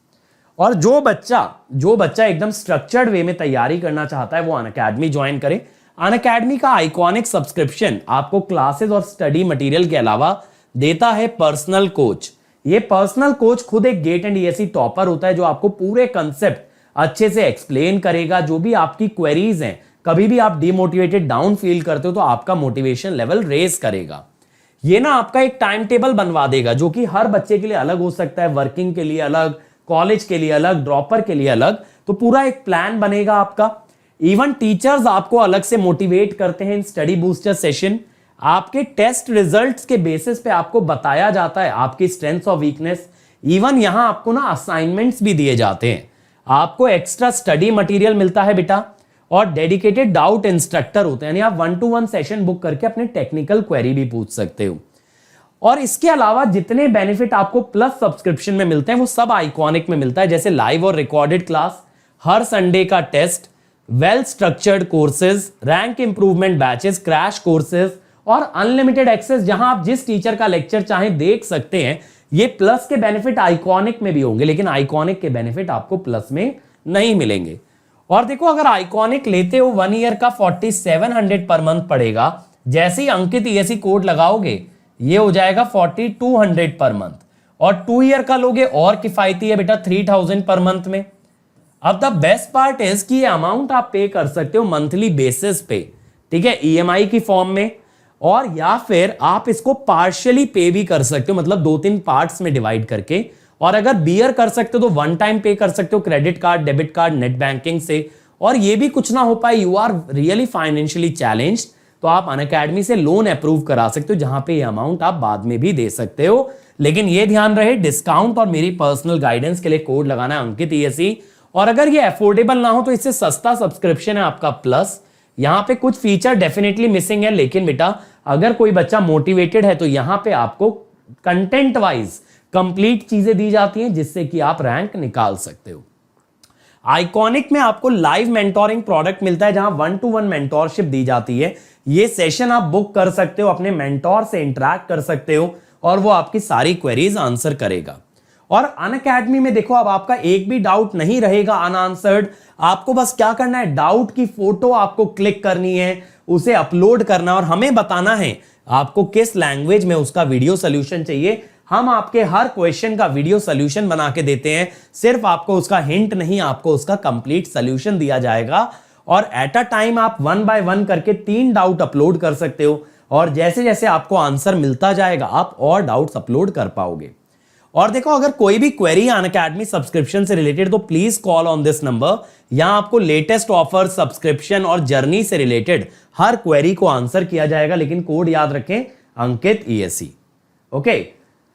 A: और जो बच्चा एकदम स्ट्रक्चर्ड वे में तैयारी करना चाहता है वो अनअकैडमी ज्वाइन करे। अनअकैडमी का आइकॉनिक सब्सक्रिप्शन आपको क्लासेस और स्टडी मटेरियल के अलावा देता है पर्सनल कोच। ये पर्सनल कोच खुद एक गेट एंड ईएससी टॉपर होता है, जो आपको पूरे कंसेप्ट अच्छे से एक्सप्लेन करेगा। जो भी आपकी क्वेरीज हैं, कभी भी आप डिमोटिवेटेड डाउन फील करते हो तो आपका मोटिवेशन लेवल रेज करेगा। ये ना आपका एक टाइम टेबल बनवा देगा, जो कि हर बच्चे के लिए अलग हो सकता है, वर्किंग के लिए अलग, कॉलेज के लिए अलग, ड्रॉपर के लिए अलग। तो पूरा एक प्लान बनेगा आपका। इवन टीचर्स आपको अलग से मोटिवेट करते हैं इन स्टडी बूस्टर सेशन। आपके टेस्ट रिजल्ट्स के बेसिस पे आपको बताया जाता है आपकी स्ट्रेंथ्स और वीकनेस। इवन यहां आपको ना असाइनमेंट्स भी दिए जाते हैं, आपको एक्स्ट्रा स्टडी मटेरियल मिलता है बेटा, और डेडिकेटेड डाउट इंस्ट्रक्टर होते हैं, यानी आप 1-to-1 सेशन बुक करके अपने टेक्निकल क्वेरी भी पूछ सकते हो। और इसके अलावा जितने बेनिफिट आपको प्लस सब्सक्रिप्शन में मिलते हैं वो सब आइकॉनिक में मिलता है, जैसे लाइव और रिकॉर्डेड क्लास, हर संडे का test, well structured courses, rank improvement batches, crash courses और अनलिमिटेड एक्सेस, जहां आप जिस टीचर का लेक्चर चाहें देख सकते हैं। ये प्लस के बेनिफिट आइकॉनिक में भी होंगे, लेकिन आइकॉनिक के बेनिफिट आपको प्लस में नहीं मिलेंगे। और देखो अगर आइकॉनिक लेते हो 1 ईयर का 4700 पर मंथ पड़ेगा। जैसे ही अंकित ईएससी कोड लगाओगे ये हो जाएगा 4200 पर मंथ, और 2 ईयर का लोगे और किफायती है बेटा 3000 पर मंथ में। अब द बेस्ट पार्ट इज कि ये अमाउंट आप पे कर सकते हो मंथली बेसिस पे, ठीक है, ईएमआई की फॉर्म में, और या फिर आप इसको पार्शियली पे भी कर सकते हो, मतलब 2-3 पार्ट्स में डिवाइड करके। और अगर बियर कर सकते हो तो 1 टाइम पे कर सकते हो, credit card, debit card, net banking से। और ये भी कुछ ना हो पाए, you are really financially challenged, तो आप अनअकैडमी से लोन अप्रूव करा सकते हो, जहां पे ये अमाउंट आप बाद में भी दे सकते हो। लेकिन ये ध्यान रहे, डिस्काउंट और मेरी पर्सनल गाइडेंस के लिए कोड लगाना है अंकित ईएससी। और अगर ये अफोर्डेबल ना हो तो इससे सस्ता सब्सक्रिप्शन है आपका प्लस। यहां पे कुछ फीचर डेफिनेटली मिसिंग है, लेकिन बेटा अगर कोई बच्चा मोटिवेटेड है तो यहां पे आपको कंटेंट वाइज कंप्लीट चीजें दी जाती हैं, जिससे कि आप रैंक निकाल सकते हो। आइकॉनिक में आपको लाइव मेंटोरिंग प्रोडक्ट मिलता है, जहां 1-to-1 मेंटोरशिप दी जाती है। ये सेशन आप बुक कर सकते हो, अपने मेंटोर से इंटरैक्ट कर सकते हो, और वो आपकी सारी क्वेरीज आंसर करेगा। और अनअकैडमी में देखो अब आपका एक भी डाउट नहीं रहेगा अनआंसर्ड। आपको बस क्या करना है, डाउट की फोटो आपको क्लिक करनी है, उसे अपलोड करना, और हमें बताना है आपको किस लैंग्वेज में उसका वीडियो सोल्यूशन चाहिए। हम आपके हर क्वेश्चन का वीडियो सोल्यूशन बना के देते हैं, सिर्फ आपको उसका हिंट नहीं, आपको उसका कंप्लीट सोल्यूशन दिया जाएगा। और एट अ टाइम आप 1 by 1 करके 3 डाउट अपलोड कर सकते हो, और जैसे जैसे आपको आंसर मिलता जाएगा आप और डाउट्स अपलोड कर पाओगे। और देखो अगर कोई भी क्वेरी अनअकैडमी सब्सक्रिप्शन से रिलेटेड तो please call on this number. यहां आपको लेटेस्ट ऑफर, सब्सक्रिप्शन और जर्नी से रिलेटेड हर क्वेरी को आंसर किया जाएगा, लेकिन कोड याद रखें Ankit ESC. Okay,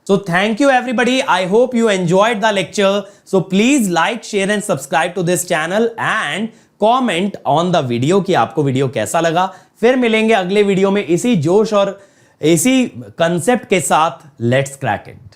A: so thank you everybody. I hope you enjoyed the lecture. So please like, share and subscribe to this channel and comment on the video कि आपको वीडियो कैसा लगा। फिर मिलेंगे अगले वीडियो में इसी जोश और इसी कंसेप्ट के साथ। Let's crack it.